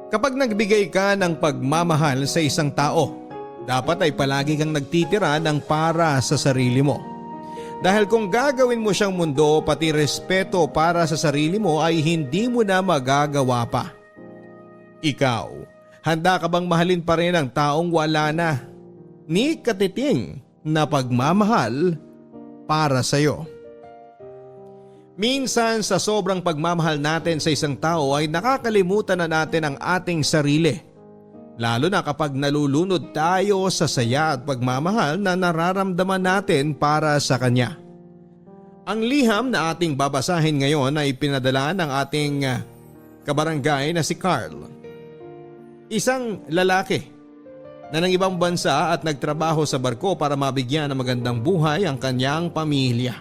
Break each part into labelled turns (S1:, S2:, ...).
S1: Kapag nagbigay ka ng pagmamahal sa isang tao, dapat ay palagi kang nagtitira ng para sa sarili mo. Dahil kung gagawin mo siyang mundo, pati respeto para sa sarili mo ay hindi mo na magagawa pa. Ikaw, handa ka bang mahalin pa rin ang taong wala na ni katiting na pagmamahal para sa iyo? Minsan sa sobrang pagmamahal natin sa isang tao ay nakakalimutan na natin ang ating sarili. Lalo na kapag nalulunod tayo sa saya at pagmamahal na nararamdaman natin para sa kanya. Ang liham na ating babasahin ngayon ay pinadala ng ating kabarangay na si Carl. Isang lalaki na ng ibang bansa at nagtrabaho sa barko para mabigyan ng magandang buhay ang kanyang pamilya.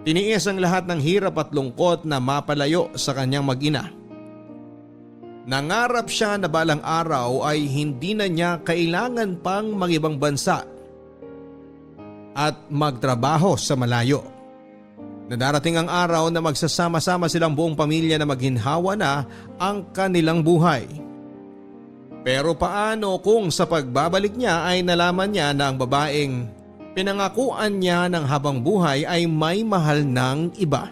S1: Tiniis ang lahat ng hirap at lungkot na mapalayo sa kanyang mag-ina. Nangarap siya na balang araw ay hindi na niya kailangan pang mag-ibang bansa at magtrabaho sa malayo. Na darating ang araw na magsasama-sama silang buong pamilya na maghinhawa na ang kanilang buhay. Pero paano kung sa pagbabalik niya ay nalaman niya na ang babaeng pinangakuan niya ng habang buhay ay may mahal ng iba?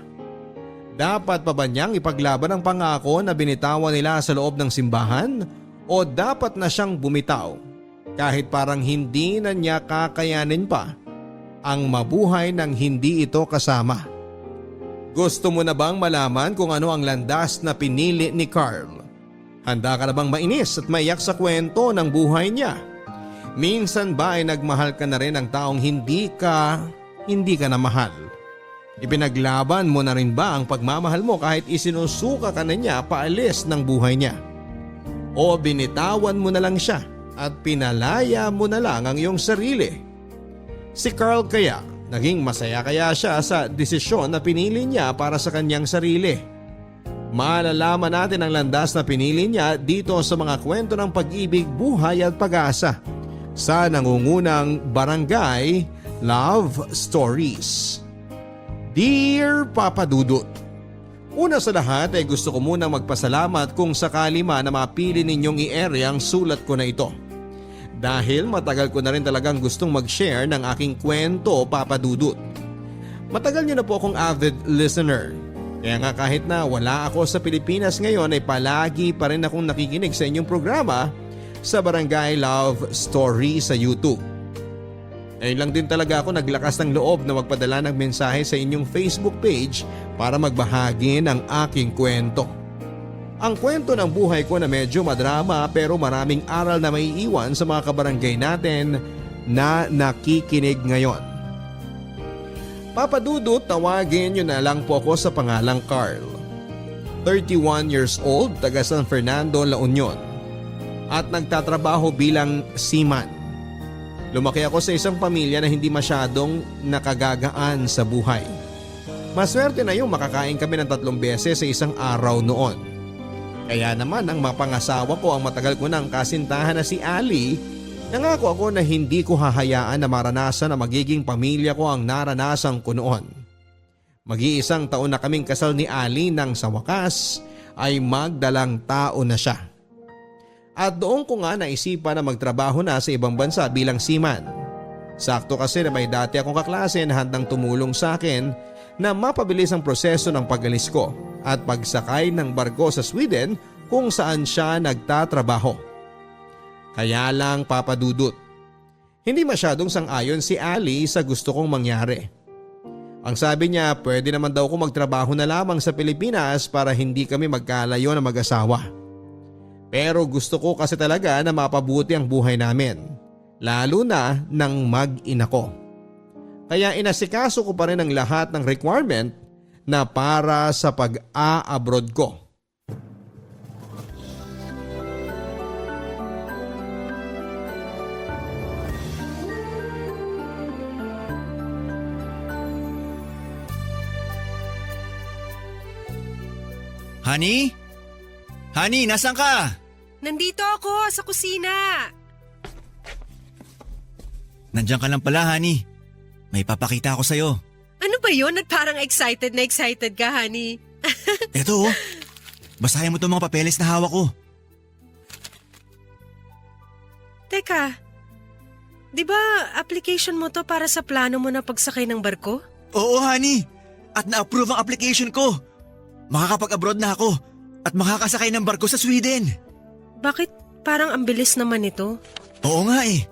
S1: Dapat pa ba niyang ipaglaban ang pangako na binitawan nila sa loob ng simbahan o dapat na siyang bumitaw kahit parang hindi na niya kakayanin pa ang mabuhay ng hindi ito kasama? Gusto mo na bang malaman kung ano ang landas na pinili ni Carl? Handa ka na bang mainis at maiyak sa kwento ng buhay niya? Minsan ba ay nagmahal ka na rin ng taong hindi ka na mahal? Ipinaglaban mo na rin ba ang pagmamahal mo kahit isinusuka ka na niya paalis ng buhay niya? O binitawan mo na lang siya at pinalaya mo na lang ang iyong sarili? Si Carl kaya, naging masaya kaya siya sa desisyon na pinili niya para sa kanyang sarili? Malalaman natin ang landas na pinili niya dito sa mga kwento ng pag-ibig, buhay at pag-asa sa nangungunang Barangay Love Stories. Dear Papa Dudut, una sa lahat ay gusto ko munang magpasalamat kung sakali man na mapili ninyong i-air ang sulat ko na ito. Dahil matagal ko na rin talagang gustong mag-share ng aking kwento, Papa Dudut. Matagal niyo na po akong avid listener. Kaya nga kahit na wala ako sa Pilipinas ngayon ay palagi pa rin akong nakikinig sa inyong programa sa Barangay Love Story sa YouTube. Ngayon lang din talaga ako naglakas ng loob na magpadala ng mensahe sa inyong Facebook page para magbahagi ng aking kwento. Ang kwento ng buhay ko na medyo madrama pero maraming aral na maiiwan sa mga kabarangay natin na nakikinig ngayon. Papa Dudut, tawagin niyo na lang po ako sa pangalang Carl. 31 years old, taga San Fernando, La Union. At nagtatrabaho bilang seaman. Lumaki ako sa isang pamilya na hindi masyadong nakagagaan sa buhay. Maswerte na yung makakain kami ng 3 beses sa isang araw noon. Kaya naman ang mapangasawa ko ang matagal ko ng kasintahan na si Ali, nangako ako na hindi ko hahayaan na maranasan na magiging pamilya ko ang naranasan ko noon. Mag-iisang taon na kaming kasal ni Ali nang sa wakas ay magdalang tao na siya. At doon ko nga naisipan na magtrabaho na sa ibang bansa bilang seaman. Sakto kasi na may dati akong kaklase na handang tumulong sa akin na mapabilis ang proseso ng pag-alis ko at pagsakay ng barko sa Sweden kung saan siya nagtatrabaho. Kaya lang, Papa Dudut, hindi masyadong sang-ayon si Ali sa gusto kong mangyari. Ang sabi niya pwede naman daw ko magtrabaho na lamang sa Pilipinas para hindi kami magkalayo na mag-asawa. Pero gusto ko kasi talaga na mapabuti ang buhay namin, lalo na nang mag-ina ko. Kaya inasikaso ko pa rin ang lahat ng requirement na para sa pag-a-abroad ko.
S2: Honey? Honey, nasan ka?
S3: Nandito ako sa kusina.
S2: Nandiyan ka lang pala, honey. May papakita ako sa'yo.
S3: Ano ba yun at parang excited na excited ka, honey?
S2: Eto, basahin mo itong mga papeles na hawak ko.
S3: Teka, di ba application mo to para sa plano mo na pagsakay ng barko?
S2: Oo, honey. At na-approve ang application ko. Makakapag-abroad na ako at makakasakay ng barko sa Sweden.
S3: Bakit parang ang bilis naman ito?
S2: Oo nga eh.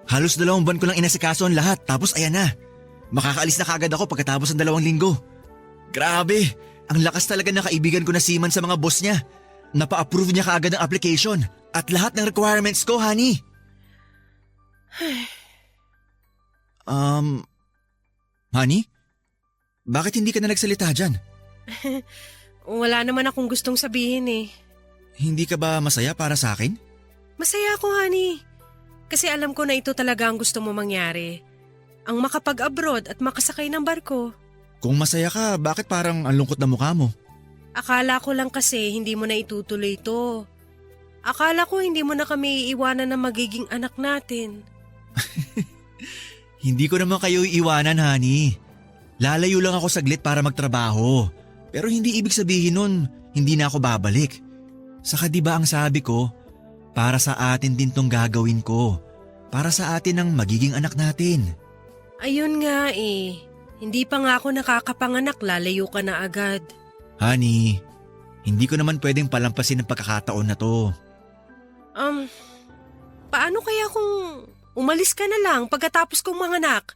S2: Halos 2 buwan ko lang inasikaso ang lahat tapos ayan na. Makakaalis na kagad ako pagkatapos ng 2 linggo. Grabe, ang lakas talaga ng kaibigan ko na seaman sa mga boss niya. Napa-approve niya kaagad ang application at lahat ng requirements ko, honey. Honey? Bakit hindi ka na nagsalita dyan?
S3: Wala naman akong gustong sabihin eh.
S2: Hindi ka ba masaya para sa akin?
S3: Masaya ako, honey. Kasi alam ko na ito talaga ang gusto mo mangyari. Ang makapag-abroad at makasakay ng barko.
S2: Kung masaya ka, bakit parang ang lungkot na mukha mo?
S3: Akala ko lang kasi hindi mo na itutuloy ito. Akala ko hindi mo na kami iiwanan na magiging anak natin.
S2: Hindi ko naman kayo iiwanan, honey. Lalayo lang ako saglit para magtrabaho. Pero hindi ibig sabihin nun, hindi na ako babalik. Saka di ba ang sabi ko, para sa atin din tong gagawin ko. Para sa atin ang magiging anak natin.
S3: Ayun nga eh. Hindi pa nga ako nakakapanganak, lalayo ka na agad.
S2: Honey, hindi ko naman pwedeng palampasin ang pagkakataon na to.
S3: Paano kaya kung umalis ka na lang pagkatapos kong manganak?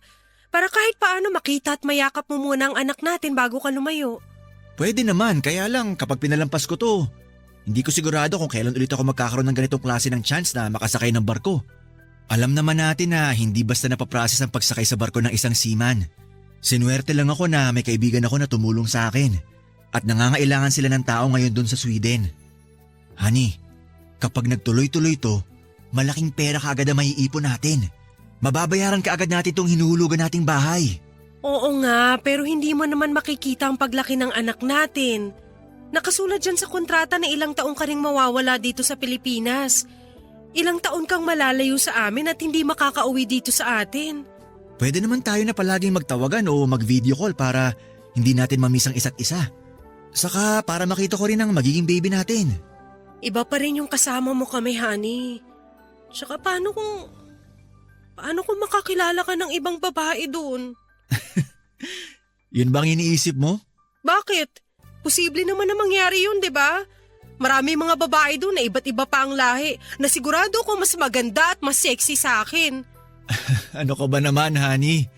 S3: Para kahit paano makita at mayakap mo muna ang anak natin bago ka lumayo.
S2: Pwede naman, kaya lang kapag pinalampas ko to, hindi ko sigurado kung kailan ulit ako magkakaroon ng ganitong klase ng chance na makasakay ng barko. Alam naman natin na hindi basta napaprocess ang pagsakay sa barko ng isang seaman. Sinuwerte lang ako na may kaibigan ako na tumulong sa akin at nangangailangan sila ng tao ngayon dun sa Sweden. Honey, kapag nagtuloy-tuloy to, malaking pera kaagad ang maiipon natin. Mababayaran kaagad natin itong hinuhulugan nating bahay.
S3: Oo nga, pero hindi mo naman makikita ang paglaki ng anak natin. Nakasulat dyan sa kontrata na ilang taong ka ring mawawala dito sa Pilipinas. Ilang taon kang malalayo sa amin at hindi makakauwi dito sa atin.
S2: Pwede naman tayo na palaging magtawagan o mag-video call para hindi natin mamiss ang isa't isa. Saka para makita ko rin ang magiging baby natin.
S3: Iba pa rin yung kasama mo kami, honey. Tsaka paano kung makakilala ka ng ibang babae doon?
S2: Yun bang iniisip mo?
S3: Bakit? Posible naman na mangyari yun, di ba? Marami mga babae doon na iba't iba pa ang lahi na sigurado ko mas maganda at mas sexy sa akin.
S2: Ano ka ba naman, honey?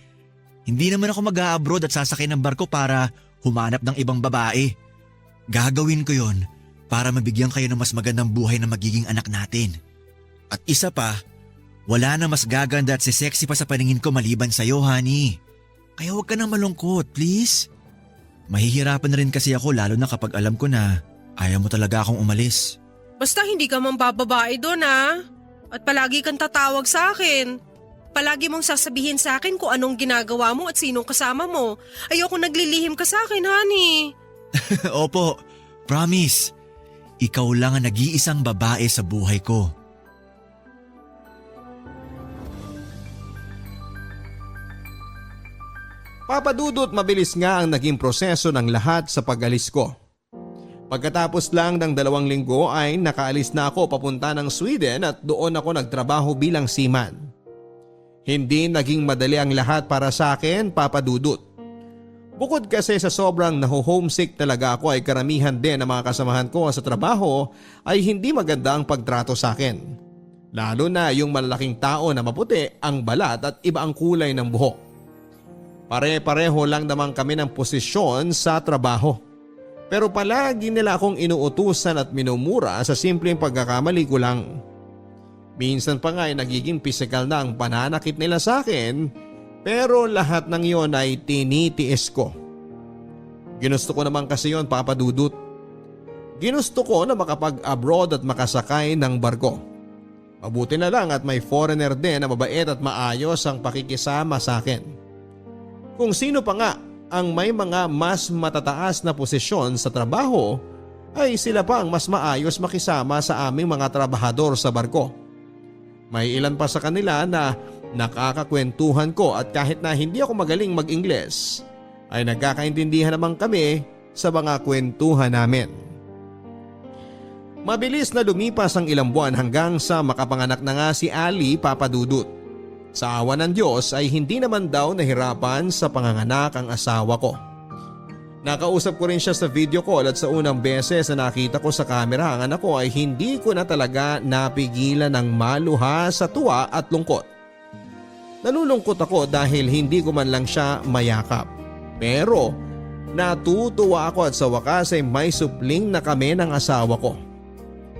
S2: Hindi naman ako mag-a-abroad at sasakay ng barko para humanap ng ibang babae. Gagawin ko yon para mabigyan kayo ng mas magandang buhay na magiging anak natin. At isa pa, wala na mas gaganda at sexy pa sa paningin ko maliban sa'yo, honey. Kaya huwag ka nang malungkot, please. Mahihirapan na rin kasi ako lalo na kapag alam ko na ayaw mo talaga akong umalis.
S3: Basta hindi ka man bababae doon, ha? At palagi kang tatawag sa akin. Palagi mong sasabihin sa akin kung anong ginagawa mo at sinong kasama mo. Ayoko naglilihim ka sa akin, honey.
S2: Opo, promise. Ikaw lang ang nag-iisang babae sa buhay ko.
S1: Papadudot mabilis nga ang naging proseso ng lahat sa pag-alis ko. Pagkatapos lang ng 2 linggo ay nakaalis na ako papunta ng Sweden at doon ako nagtrabaho bilang seaman. Hindi naging madali ang lahat para sa akin, Papadudot. Bukod kasi sa sobrang naho-homesick talaga ako ay karamihan din ng mga kasamahan ko sa trabaho ay hindi maganda ang pagtrato sa akin. Lalo na yung malalaking tao na maputi ang balat at iba ang kulay ng buhok. Pare-pareho lang naman kami ng posisyon sa trabaho. Pero palagi nila akong inuutusan at minumura sa simpleng pagkakamali ko lang. Minsan pa nga ay nagiging pisikal na ang pananakit nila sa akin, pero lahat ng yon ay tinitiis ko. Ginusto ko naman kasi yon, Papadudot. Ginusto ko na makapag-abroad at makasakay ng barko. Mabuti na lang at may foreigner din na mabait at maayos ang pakikisama sa akin. Kung sino pa nga ang may mga mas matataas na posisyon sa trabaho, ay sila pa ang mas maayos makisama sa aming mga trabahador sa barko. May ilan pa sa kanila na nakakakwentuhan ko at kahit na hindi ako magaling mag-Ingles, ay nagkakaintindihan naman kami sa mga kwentuhan namin. Mabilis na lumipas ang ilang buwan hanggang sa makapanganak na nga si Ali Papadudut. Sa awa ng Diyos ay hindi naman daw nahirapan sa panganganak ang asawa ko. Nakausap ko rin siya sa video call at sa unang beses na nakita ko sa kamera ang anak ko ay hindi ko na talaga napigilan ng maluha sa tuwa at lungkot. Nalulungkot ako dahil hindi ko man lang siya mayakap. Pero natutuwa ako at sa wakas ay may supling na kami ng asawa ko.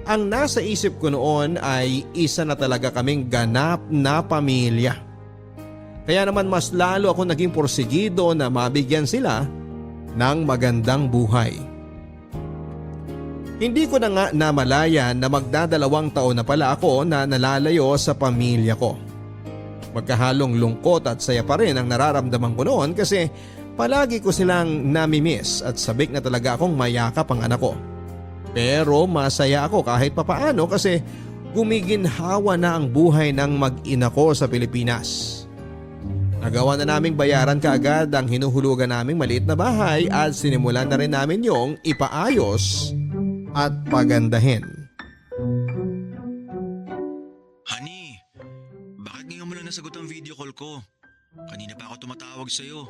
S1: Ang nasa isip ko noon ay isa na talaga kaming ganap na pamilya. Kaya naman mas lalo ako naging porsigido na mabigyan sila ng magandang buhay. Hindi ko na nga namalayan na magdadalawang taon na pala ako na nalalayo sa pamilya ko. Magkahalong lungkot at saya pa rin ang nararamdaman ko noon kasi palagi ko silang namimiss at sabik na talaga akong mayakap ang anak ko. Pero masaya ako kahit papaano kasi gumiginhawa na ang buhay ng mag-ina ko sa Pilipinas. Nagawa na naming bayaran kaagad ang hinuhulugan naming maliit na bahay at sinimulan na rin namin yung ipaayos at pagandahin.
S2: Honey, bakit ngayon mo lang nasagot ang video call ko? Kanina pa ako tumatawag sa'yo.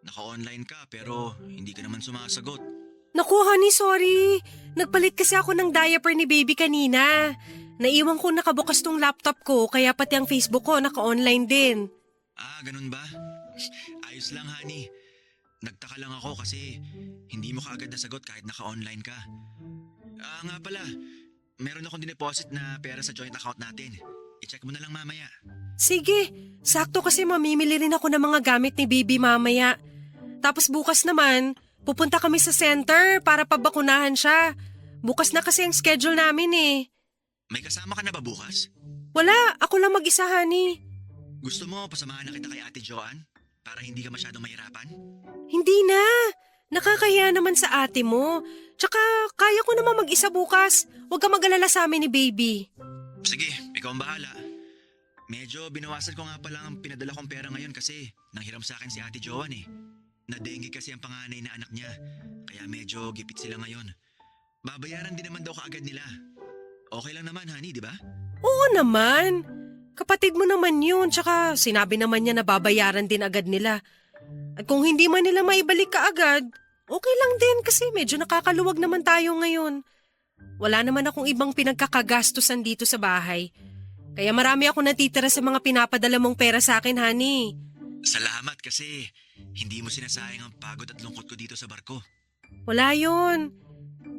S2: Naka-online ka pero hindi ka naman sumasagot.
S3: Naku, honey, sorry. Nagpalit kasi ako ng diaper ni baby kanina. Naiwan ko nakabukas tong laptop ko kaya pati ang Facebook ko naka-online din.
S2: Ah, ganun ba? Ayos lang, honey. Nagtaka lang ako kasi hindi mo kaagad nasagot kahit naka-online ka. Ah, nga pala. Meron akong dineposit na pera sa joint account natin. I-check mo na lang mamaya.
S3: Sige, sakto kasi mamimili rin ako ng mga gamit ni baby mamaya. Tapos bukas naman, pupunta kami sa center para pabakunahan siya. Bukas na kasi ang schedule namin eh.
S2: May kasama ka na ba bukas?
S3: Wala, ako lang mag-isa, honey.
S2: Gusto mo pasamahan na kita kay Ate Joanne? Para hindi ka masyadong mahirapan?
S3: Hindi na. Nakakahiya naman sa ate mo. Tsaka kaya ko naman mag-isa bukas. Huwag ka mag-alala sa amin ni baby.
S2: Sige, ikaw ang bahala. Medyo binawasan ko nga pala ang pinadala kong pera ngayon kasi nanghiram sa akin si Ate Joanne eh. Na-dengue kasi ang panganay na anak niya. Kaya medyo gipit sila ngayon. Babayaran din naman daw kaagad nila. Okay lang naman, honey, di ba?
S3: Oo naman. Kapatid mo naman yun. Tsaka sinabi naman niya na babayaran din agad nila. At kung hindi man nila maibalik ka agad, okay lang din kasi medyo nakakaluwag naman tayo ngayon. Wala naman akong ibang pinagkakagastusan dito sa bahay. Kaya marami ako natitira sa mga pinapadala mong pera sa akin, honey.
S2: Salamat kasi hindi mo sinasayang ang pagod at lungkot ko dito sa barko.
S3: Wala yun.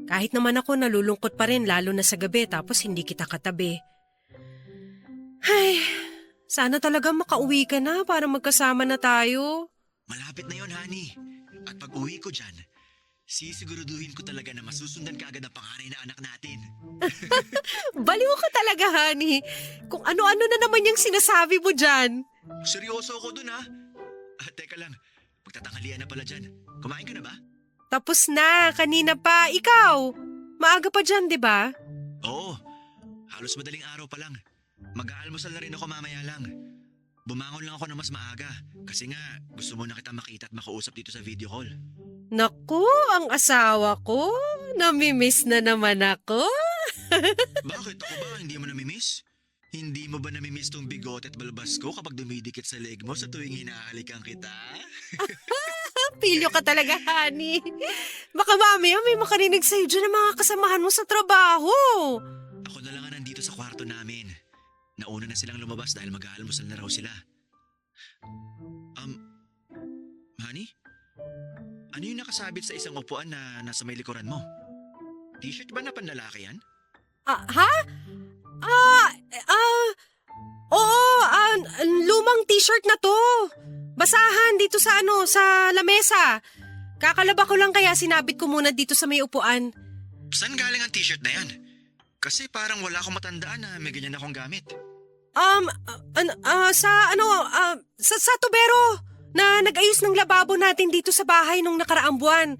S3: Kahit naman ako nalulungkot pa rin lalo na sa gabi tapos hindi kita katabi. Ay, sana talaga makauwi ka na para magkasama na tayo.
S2: Malapit na yon, honey. At pag uwi ko dyan, sisiguraduhin ko talaga na masusundan ka agad ang panganay na anak natin.
S3: Baliw ka talaga, honey. Kung ano-ano na naman yung sinasabi mo dyan.
S2: Seryoso ako dun, ha? Teka lang, magtatanghalian na pala dyan. Kumain ka na ba?
S3: Tapos na, kanina pa. Ikaw, maaga pa dyan, di ba?
S2: Oo, halos madaling araw pa lang. Mag-aalmusal na rin ako mamaya lang. Bumangon lang ako na mas maaga kasi nga gusto mo na kita makita at makausap dito sa video call.
S3: Naku, ang asawa ko. Namimiss na naman ako.
S2: Bakit ako ba hindi mo namimiss? Hindi mo ba namimiss tong bigote at balbas ko kapag dumidikit sa leg mo sa tuwing hinahalikan kita?
S3: Pilyo ka talaga, honey. Baka mamaya may makarinig sa'yo dyan ng mga kasamahan mo sa trabaho.
S2: Ako na lang ang nandito sa kwarto namin. Nauna na silang lumabas dahil mag-aalmusal na raw sila. Honey? Ano yung nakasabit sa isang upuan na nasa may likuran mo? T-shirt ba na panlalaki yan?
S3: Ha? Lumang t-shirt na to. Basahan dito sa sa lamesa. Kakalaba ko lang kaya sinabit ko muna dito sa may upuan.
S2: Saan galing ang t-shirt na yan? Kasi parang wala akong matandaan na may ganyan akong gamit.
S3: Sa tubero na nag-ayos ng lababo natin dito sa bahay nung nakaraang buwan.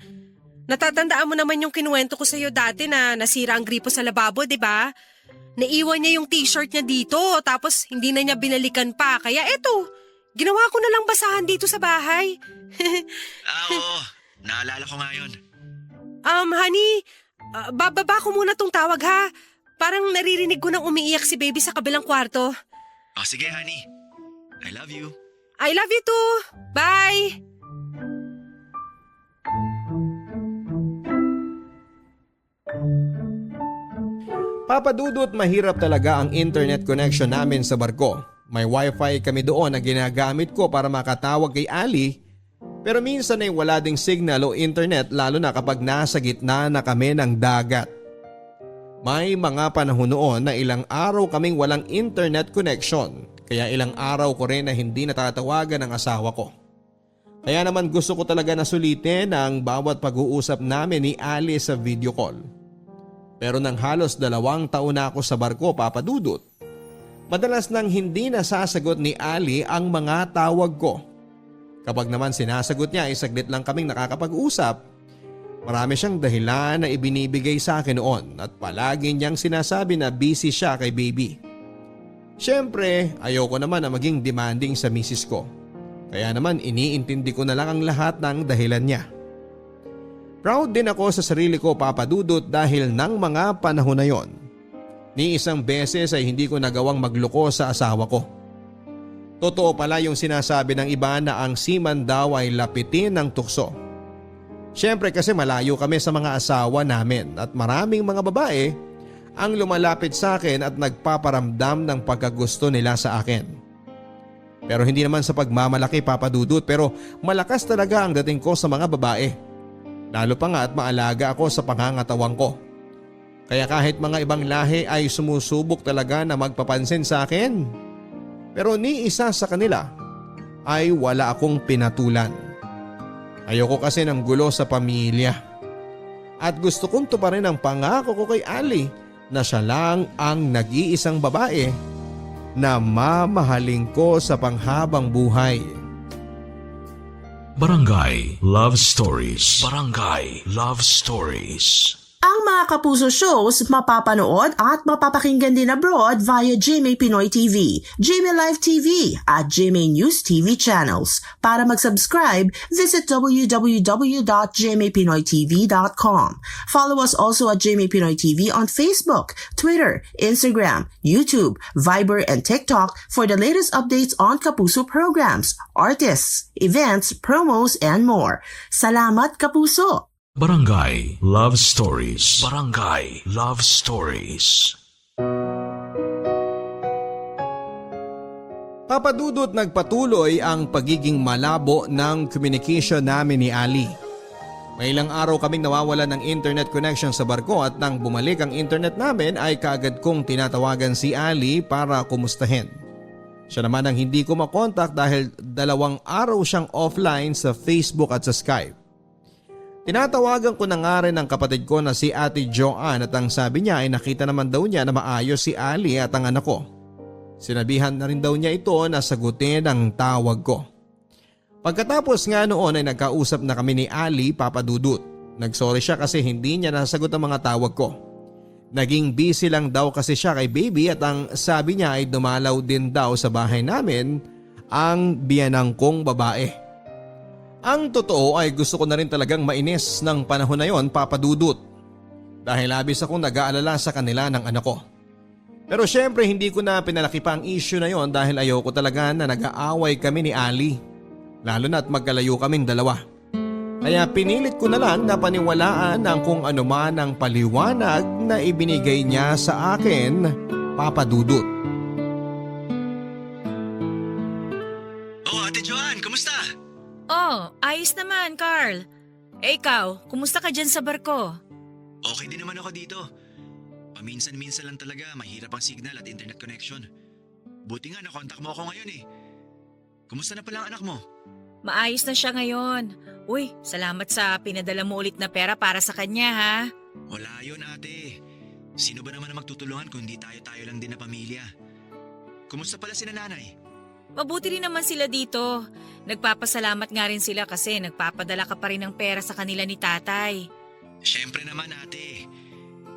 S3: Natatandaan mo naman yung kinuwento ko sa'yo dati na nasira ang gripo sa lababo, di ba? Naiwan niya yung t-shirt niya dito tapos hindi na niya binalikan pa. Kaya eto, ginawa ko na lang basahan dito sa bahay.
S2: Oo. Naalala ko nga yun.
S3: Honey, Bababa ko muna tong tawag ha. Parang naririnig ko nang umiiyak si baby sa kabilang kwarto.
S2: Oh, sige honey. I love you.
S3: I love you too. Bye!
S1: Papadudot, mahirap talaga ang internet connection namin sa barko. May wifi kami doon na ginagamit ko para makatawag kay Ali, pero minsan ay wala ding signal o internet lalo na kapag nasa gitna na kami ng dagat. May mga panahon noon na ilang araw kaming walang internet connection, kaya ilang araw ko rin na hindi natatawagan ang asawa ko. Kaya naman gusto ko talaga na sulitin ang bawat pag-uusap namin ni Ali sa video call. Pero nang halos 2 taon na ako sa barko, Papadudot, madalas nang hindi nasasagot ni Ali ang mga tawag ko. Kapag naman sinasagot niya ay saglit lang kaming nakakapag-usap. Marami siyang dahilan na ibinibigay sa akin noon at palagi niyang sinasabi na busy siya kay baby. Siyempre, ayoko naman na maging demanding sa misis ko. Kaya naman iniintindi ko na lang ang lahat ng dahilan niya. Proud din ako sa sarili ko, Papadudot, dahil ng mga panahon na yon. Ni isang beses ay hindi ko nagawang magloko sa asawa ko. Totoo pala yung sinasabi ng iba na ang seaman daw ay lapitin ng tukso. Siyempre kasi malayo kami sa mga asawa namin at maraming mga babae ang lumalapit sa akin at nagpaparamdam ng pagkagusto nila sa akin. Pero hindi naman sa pagmamalaki, Papadudot, pero malakas talaga ang dating ko sa mga babae. Lalo pa nga at maalaga ako sa pangangatawang ko. Kaya kahit mga ibang lahi ay sumusubok talaga na magpapansin sa akin. Pero ni isa sa kanila ay wala akong pinatulan. Ayoko kasi ng gulo sa pamilya. At gusto kong tuparin ang pangako ko kay Ali na siya lang ang nag-iisang babae na mamahalin ko sa panghabang buhay.
S4: Barangay Love Stories. Barangay Love Stories.
S5: Ang mga Kapuso shows mapapanood at mapapakinggan din abroad via GMA Pinoy TV, GMA Live TV at GMA News TV channels. Para mag-subscribe, visit www.gmapinoytv.com. Follow us also at GMA Pinoy TV on Facebook, Twitter, Instagram, YouTube, Viber, and TikTok for the latest updates on Kapuso programs, artists, events, promos, and more. Salamat, Kapuso!
S4: Barangay Love Stories. Barangay Love Stories.
S1: Papadudot, nagpatuloy ang pagiging malabo ng communication namin ni Ali. May ilang araw kaming nawawalan ng internet connection sa barko at nang bumalik ang internet namin ay kaagad kong tinatawagan si Ali para kumustahin. Siya naman ang hindi ko makontak dahil 2 araw siyang offline sa Facebook at sa Skype. Tinatawagan ko na nga rin ang kapatid ko na si Ate Joanne at ang sabi niya ay nakita naman daw niya na maayos si Ali at ang anak ko. Sinabihan na rin daw niya ito na sagutin ang tawag ko. Pagkatapos nga noon ay nagkausap na kami ni Ali, Papadudot. Nagsorry siya kasi hindi niya nasagot ang mga tawag ko. Naging busy lang daw kasi siya kay baby at ang sabi niya ay dumalaw din daw sa bahay namin ang biyanang kong babae. Ang totoo ay gusto ko na rin talagang mainis ng panahon na yon, Papadudot. Dahil labis akong nag-aalala sa kanila ng anak ko. Pero syempre hindi ko na pinalaki pa ang issue na yon dahil ayoko talaga na nag-aaway kami ni Ali. Lalo na't magkalayo kaming dalawa. Kaya pinilit ko na lang na paniwalaan ang kung ano man ang paliwanag na ibinigay niya sa akin, Papadudot.
S2: Oh, Ate Joanne, kumusta?
S6: Oh, ayos naman, Carl. Eh ikaw, kumusta ka dyan sa barko?
S2: Okay din naman ako dito. Paminsan-minsan lang talaga mahirap ang signal at internet connection. Buti nga nakontak mo ako ngayon eh. Kumusta na pala ang anak mo?
S6: Maayos na siya ngayon. Uy, salamat sa pinadala mo ulit na pera para sa kanya ha.
S2: Wala yun ate. Sino ba naman ang magtutulungan kung di tayo-tayo lang din na pamilya? Kumusta pala si nanay?
S6: Mabuti rin naman sila dito. Nagpapasalamat nga rin sila kasi nagpapadala ka pa rin ng pera sa kanila ni tatay.
S2: Siyempre naman ate.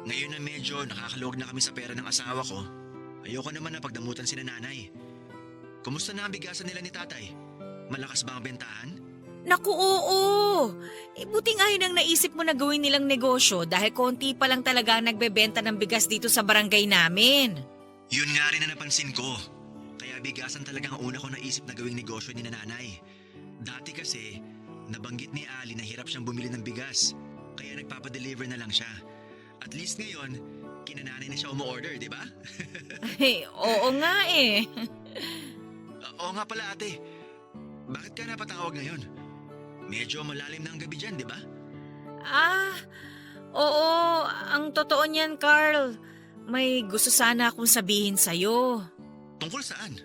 S2: Ngayon na medyo nakakaluwag na kami sa pera ng asawa ko, ayoko naman na pagdamutan si nanay. Kumusta na ang bigasan nila ni tatay? Malakas ba ang bentahan?
S6: Naku, oo. Buti nga yun ang naisip mo na gawin nilang negosyo dahil konti pa lang talaga ang nagbebenta ng bigas dito sa barangay namin.
S2: Yun nga rin na napansin ko. Kaya bigasan talaga ang una ko naisip na gawing negosyo ni nanay. Dati kasi, nabanggit ni Ali na hirap siyang bumili ng bigas. Kaya nagpapadeliver na lang siya. At least ngayon, kinananay na siya umu-order, di ba?
S6: Ay, oo nga eh.
S2: Oo nga pala ate. Bakit ka napatawag ngayon? Medyo malalim na ang gabi dyan, di ba?
S6: Oo. Ang totoo niyan, Carl. May gusto sana akong sabihin sa'yo.
S2: Tungkol saan?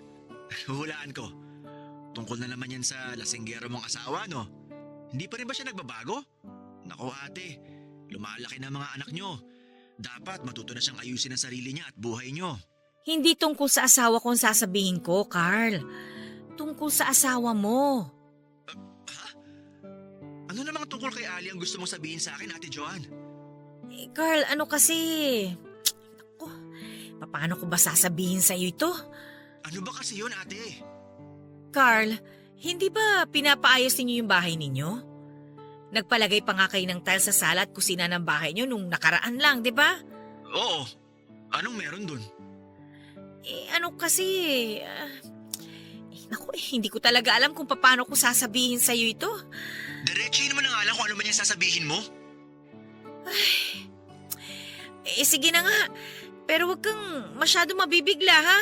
S2: Hulaan ko. Tungkol na naman yan sa lasinggero mong asawa, no? Hindi pa rin ba siya nagbabago? Naku ate, lumalaki na mga anak nyo. Dapat matuto na siyang ayusin ang sarili niya at buhay nyo.
S6: Hindi tungkol sa asawa ko ang sasabihin ko, Carl. Tungkol sa asawa mo.
S2: Ano namang tungkol kay Ali ang gusto mong sabihin sa akin, Ate Joanne?
S6: Carl, ano kasi... Ako, paano ko ba sasabihin sa'yo ito?
S2: Ano ba kasi yun, ate?
S6: Carl, hindi ba pinapaayos ninyo yung bahay ninyo? Nagpalagay pa nga kayo ng tile sa sala at kusina ng bahay nyo nung nakaraan lang, di ba?
S2: Oo. Anong meron dun?
S6: Ano kasi... naku, hindi ko talaga alam kung paano ko sasabihin sa'yo ito.
S2: Diretsuhin naman ang alam kung ano man yung sasabihin mo.
S6: Sige na nga. Pero wag kang masyado mabibigla, ha?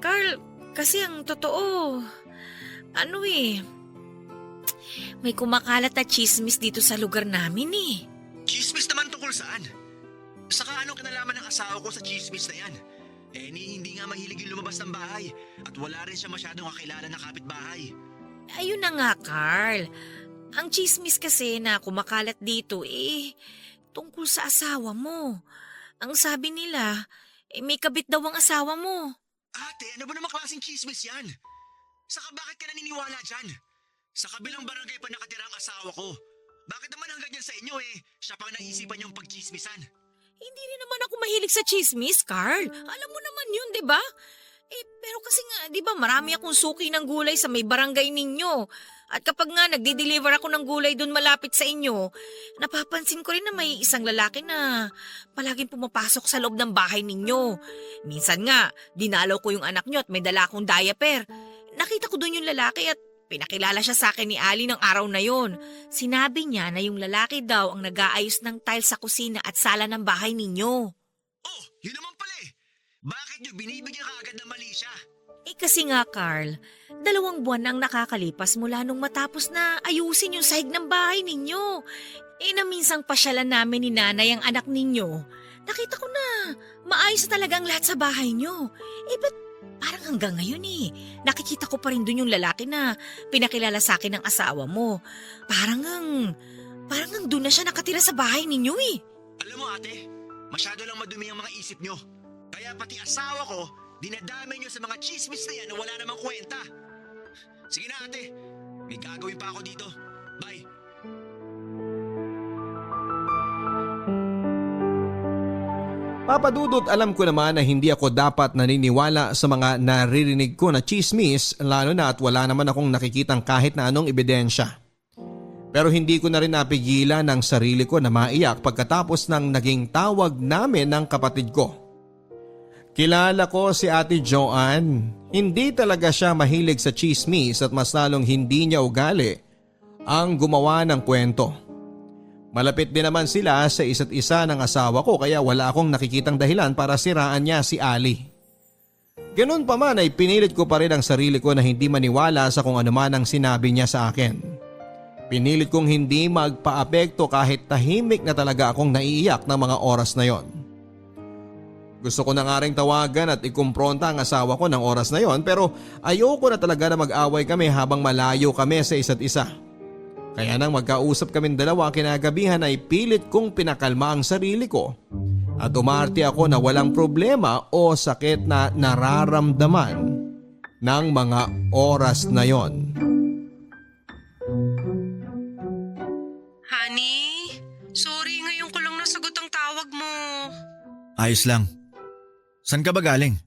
S6: Carl, kasi ang totoo, may kumakalat na chismis dito sa lugar namin eh.
S2: Chismis naman tungkol saan? Saka anong kinalaman ng asawa ko sa chismis na yan? Hindi nga mahilig yung lumabas ng bahay at wala rin siya masyadong kakilala na kapitbahay.
S6: Ayun na nga, Carl. Ang chismis kasi na kumakalat dito tungkol sa asawa mo. Ang sabi nila, may kabit daw ang asawa mo.
S2: Ate, ano ba namang klaseng chismis yan? Saka bakit ka naniniwala dyan? Sa kabilang barangay pa nakatira ang asawa ko. Bakit naman hanggang yan sa inyo siya pang naisipan yung pagchismisan?
S6: Hindi rin naman ako mahilig sa chismis, Carl. Alam mo naman yun, di ba? Pero kasi nga, di ba marami akong suki ng gulay sa may barangay ninyo. At kapag nga nagdi-deliver ako ng gulay doon malapit sa inyo, napapansin ko rin na may isang lalaki na palaging pumapasok sa loob ng bahay ninyo. Minsan nga, dinalaw ko yung anak nyo at may dala akong diaper. Nakita ko doon yung lalaki at pinakilala siya sa akin ni Ali ng araw na yon. Sinabi niya na yung lalaki daw ang nag-aayos ng tile sa kusina at sala ng bahay ninyo.
S2: Oh, yun naman pala Bakit nyo binibigyan ka agad ng mali siya?
S6: Kasi nga, Carl, 2 buwan na ang nakakalipas mula nung matapos na ayusin yung sahig ng bahay ninyo. Na minsang pasyalan namin ni nanay ang anak ninyo. Nakita ko na maayos na talaga ang lahat sa bahay nyo. Ba't parang hanggang ngayon nakikita ko pa rin dun yung lalaki na pinakilala sa akin ng asawa mo. Parang dun na siya nakatira sa bahay ninyo
S2: Alam mo ate, masyado lang madumi ang mga isip nyo. Kaya pati asawa ko, dinadamay nyo sa mga chismis na yan na wala namang kwenta. Sige na ate, may gagawin pa ako dito. Bye.
S1: Papadudot, alam ko naman na hindi ako dapat naniniwala sa mga naririnig ko na chismis, lalo na at wala naman akong nakikitang kahit na anong ebidensya. Pero hindi ko na rin napigilan ang sarili ko na maiyak pagkatapos ng naging tawag namin ng kapatid ko. Kilala ko si Ate Joanne. Hindi talaga siya mahilig sa chismis at mas lalong hindi niya ugali ang gumawa ng kwento. Malapit din naman sila sa isa't isa ng asawa ko kaya wala akong nakikitang dahilan para siraan niya si Ali. Ganun pa man ay pinilit ko pa rin ang sarili ko na hindi maniwala sa kung ano man ang sinabi niya sa akin. Pinilit kong hindi magpaapekto kahit tahimik na talaga akong naiiyak ng mga oras na yon. Gusto ko na nga ring tawagan at ikumpronta ang asawa ko ng oras na yon pero ayoko na talaga na mag-away kami habang malayo kami sa isa't isa. Kaya nang magkausap kaming dalawa kinagabihan ay pilit kong pinakalma ang sarili ko at umarte ako na walang problema o sakit na nararamdaman ng mga oras na yon.
S3: Honey, sorry ngayon ko lang nasagot ang tawag mo.
S2: Ayos lang. San ka ba galing?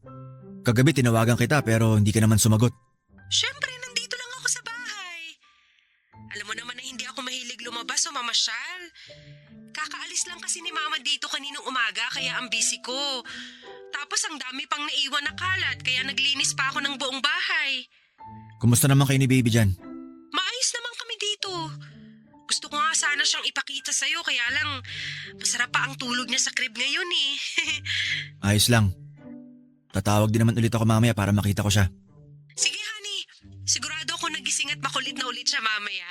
S2: Kagabi tinawagan kita pero hindi ka naman sumagot.
S3: Siyempre, nandito lang ako sa bahay. mamasyal. Kakaalis lang kasi ni Mama dito kaninang umaga kaya ang busy ko. Tapos ang dami pang naiwan na kalat kaya naglinis pa ako ng buong bahay.
S2: Kumusta naman kayo ni baby dyan?
S3: Maayos naman kami dito. Gusto ko nga sana siyang ipakita sa'yo kaya lang masarap pa ang tulog niya sa crib ngayon eh.
S2: Ayos lang. Tatawag din naman ulit ako mamaya para makita ko siya.
S3: Sige honey, sigurado ako nagising at makulit na ulit siya mamaya.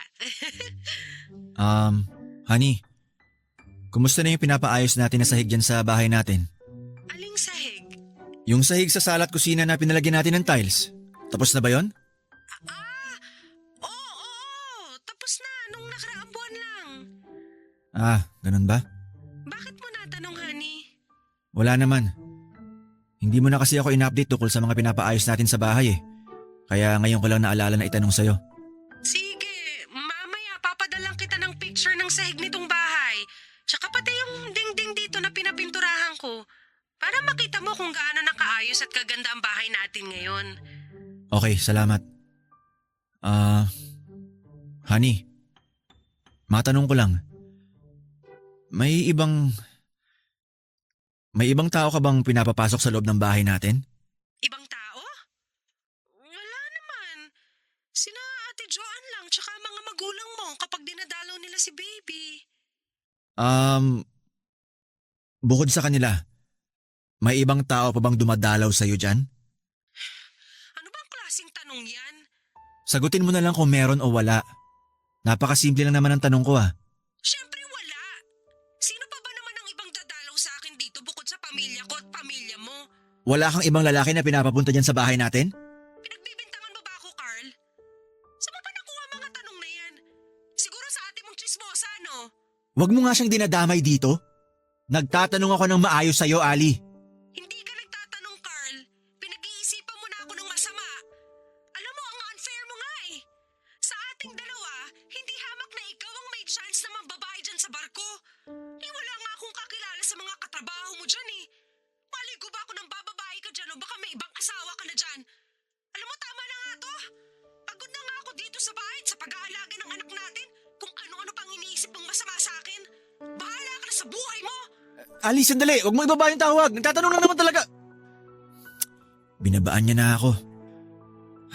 S2: Honey, kumusta na yung pinapaayos natin na sahig dyan sa bahay natin?
S3: Aling sahig?
S2: Yung sahig sa sala at kusina na pinalagyan natin ng tiles. Tapos na ba yon?
S3: Oo, tapos na nung nakaraang buwan lang.
S2: Ganun ba?
S3: Bakit mo natanong honey?
S2: Wala naman. Hindi mo na kasi ako in-update tungkol sa mga pinapaayos natin sa bahay eh. Kaya ngayon ko lang naalala na itanong sa'yo.
S3: Sige, mamaya papadalang kita ng picture ng sahig nitong bahay. Tsaka pati yung dingding dito na pinapinturahan ko. Para makita mo kung gaano nakaayos at kaganda ang bahay natin ngayon.
S2: Okay, salamat. Honey, matanong ko lang. May ibang tao ka bang pinapapasok sa loob ng bahay natin?
S3: Ibang tao? Wala naman. Sina Ate Joanne lang tsaka mga magulang mo kapag dinadalaw nila si baby.
S2: Bukod sa kanila, may ibang tao pa bang dumadalaw sa'yo dyan?
S3: Ano bang klaseng tanong yan?
S2: Sagutin mo na lang kung meron o wala. Napakasimple lang naman ang tanong ko
S3: Siyempre wala. Sino pa ba naman ang ibang dadalaw sa akin dito bukod sa pamilya ko at pamilya mo?
S2: Wala kang ibang lalaki na pinapapunta dyan sa bahay natin?
S3: Pinagbibintangan mo ba ako, Carl? Saan mo ba nakuha mga tanong na yan? Siguro sa ate mong chismosa, no?
S2: Huwag mo nga siyang dinadamay dito. Nagtatanong ako ng maayos sa'yo, Ali.
S3: Hindi ka nagtatanong, Carl. Pinag-iisipan mo na ako ng masama. Alam mo, ang unfair mo nga eh. Sa ating dalawa, hindi hamak na ikaw ang may chance na mambabae dyan sa barko. Wala nga akong kakilala sa mga katrabaho mo dyan eh. Maligo ba ako ng bababae ka dyan o baka may ibang asawa ka na dyan? Alam mo, tama na nga to. Pagod na nga ako dito sa bahay at sa pag-aalaga ng anak natin. Kung ano-ano pang iniisip mong masama sa akin. Bahala ka na sa buhay mo.
S2: Ali, sandali. Huwag mo ibaba yung tawag. Nagtatanong lang naman talaga. Binabaan niya na ako.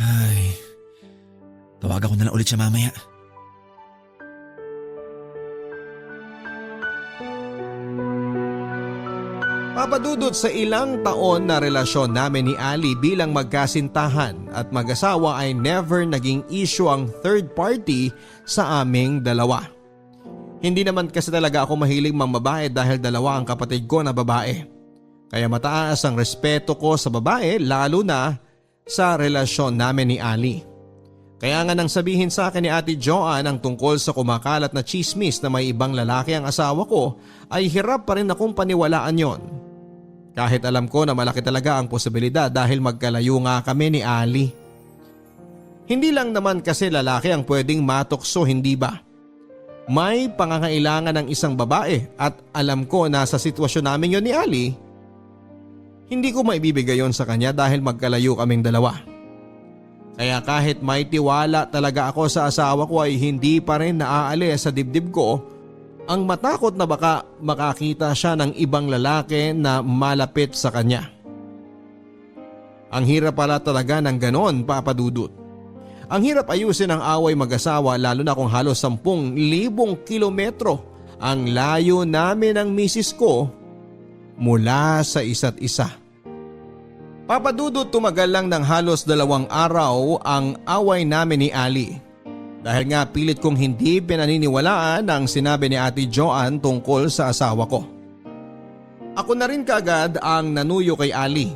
S2: Ay. Tawagan ko na lang ulit siya mamaya.
S1: Papadudot sa ilang taon na relasyon namin ni Ali bilang magkasintahan at mag-asawa ay never naging issue ang third party sa aming dalawa. Hindi naman kasi talaga ako mahilig mambabae dahil dalawa ang kapatid ko na babae. Kaya mataas ang respeto ko sa babae lalo na sa relasyon namin ni Ali. Kaya nga nang sabihin sa akin ni Ate Joanne ang tungkol sa kumakalat na chismis na may ibang lalaki ang asawa ko ay hirap pa rin akong paniwalaan yon. Kahit alam ko na malaki talaga ang posibilidad dahil magkalayo nga kami ni Ali. Hindi lang naman kasi lalaki ang pwedeng matukso, hindi ba? May pangangailangan ng isang babae at alam ko na sa sitwasyon namin yon ni Ali, hindi ko maibibigay yon sa kanya dahil magkalayo kaming dalawa. Kaya kahit may tiwala talaga ako sa asawa ko ay hindi pa rin naaalis sa dibdib ko ang matakot na baka makakita siya ng ibang lalaki na malapit sa kanya. Ang hirap pala talaga ng ganon, Papadudot. Ang hirap ayusin ang away mag-asawa lalo na kung halos 10,000 kilometro ang layo namin ng misis ko mula sa isa't isa. Papadudot, tumagal lang ng halos 2 araw ang away namin ni Ali. Dahil nga pilit kong hindi pinaniniwalaan ang sinabi ni Ate Joanne tungkol sa asawa ko. Ako na rin kaagad ang nanuyo kay Ali.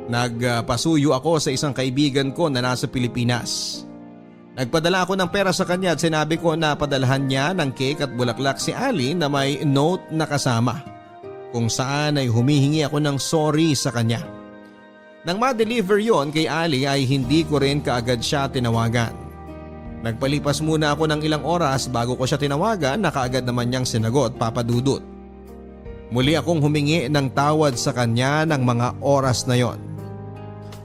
S1: Nagpasuyo ako sa isang kaibigan ko na nasa Pilipinas. Nagpadala ako ng pera sa kanya at sinabi ko na padalhan niya ng cake at bulaklak si Ali na may note na kasama. Kung saan ay humihingi ako ng sorry sa kanya. Nang ma-deliver yon kay Ali ay hindi ko rin kaagad siya tinawagan. Nagpalipas muna ako ng ilang oras bago ko siya tinawagan na kaagad naman niyang sinagot, Papadudot. Muli akong humingi ng tawad sa kanya ng mga oras na yon.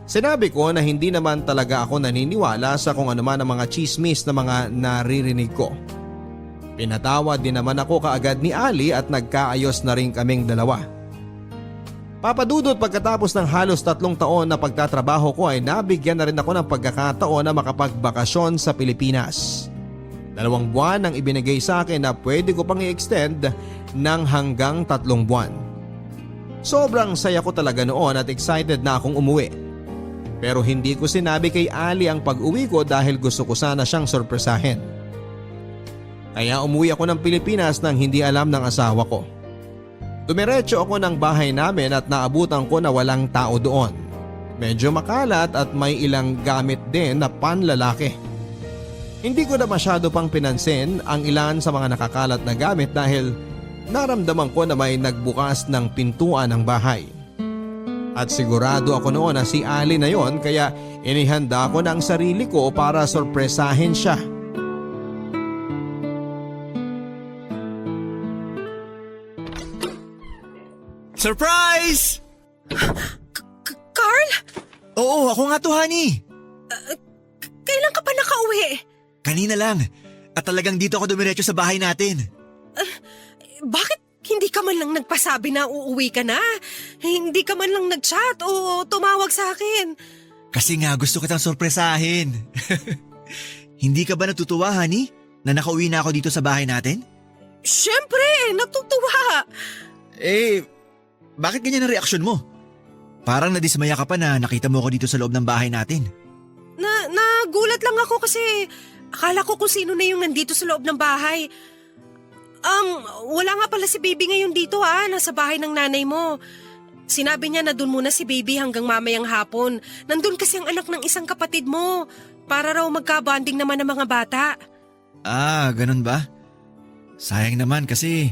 S1: Sinabi ko na hindi naman talaga ako naniniwala sa kung ano man ang mga chismis na mga naririnig ko. Pinatawad din naman ako kaagad ni Ali at nagkaayos na rin kaming dalawa. Papadudot, pagkatapos ng halos 3 taon na pagtatrabaho ko ay nabigyan na rin ako ng pagkakataon na makapagbakasyon sa Pilipinas. 2 buwan ang ibinigay sa akin na pwede ko pang i-extend ng hanggang 3 buwan. Sobrang saya ko talaga noon at excited na akong umuwi. Pero hindi ko sinabi kay Ali ang pag-uwi ko dahil gusto ko sana siyang sorpresahin. Kaya umuwi ako ng Pilipinas nang hindi alam ng asawa ko. Dumiretso ako ng bahay namin at naabutan ko na walang tao doon. Medyo makalat at may ilang gamit din na panlalaki. Hindi ko na masyado pang pinansin ang ilan sa mga nakakalat na gamit dahil naramdaman ko na may nagbukas ng pintuan ng bahay. At sigurado ako noon na si Ali na yon, kaya inihanda ko na ang sarili ko para sorpresahin siya.
S2: Surprise!
S3: Carl?
S2: Oo, ako nga to, honey.
S3: Kailan ka pa nakauwi?
S2: Kanina lang. At talagang dito ako dumiretso sa bahay natin.
S3: Bakit hindi ka man lang nagpasabi na uuwi ka na? Hindi ka man lang nag-chat o tumawag sa akin?
S2: Kasi nga gusto kitang sorpresahin. Hindi ka ba natutuwa, honey? Na nakauwi na ako dito sa bahay natin?
S3: Siyempre, natutuwa.
S2: Bakit ganyan ang reaksyon mo? Parang nadismaya ka pa na nakita mo ako dito sa loob ng bahay natin.
S3: Nagulat lang ako kasi akala ko kung sino na yung nandito sa loob ng bahay. Wala nga pala si baby ngayon dito nasa bahay ng nanay mo. Sinabi niya na dun muna si baby hanggang mamayang hapon. Nandun kasi ang anak ng isang kapatid mo. Para raw magka-bonding naman ng mga bata.
S2: Ganun ba? Sayang naman kasi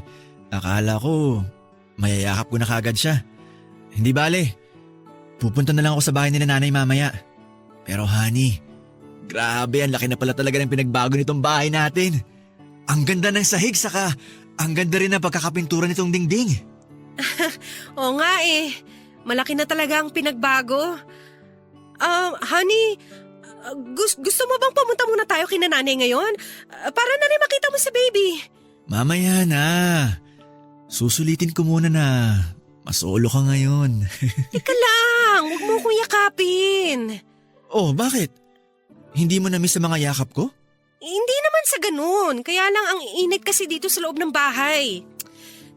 S2: akala ko mayayakap ko na kagad siya. Hindi bale. Pupunta na lang ako sa bahay nila nanay mamaya. Pero honey, grabe, ang laki na pala talaga ng pinagbago nitong bahay natin. Ang ganda ng sahig, saka ang ganda rin ng pagkakapintura nitong dingding.
S3: Oo nga malaki na talaga ang pinagbago. Honey, gusto mo bang pumunta muna tayo kina nanay ngayon? Para na rin makita mo si baby.
S2: Mamaya na. Susulitin ko muna na masolo ka ngayon.
S3: Teka lang, huwag mo kong yakapin.
S2: Oh, bakit? Hindi mo na-miss sa mga yakap ko?
S3: Hindi naman sa ganun. Kaya lang ang init kasi dito sa loob ng bahay.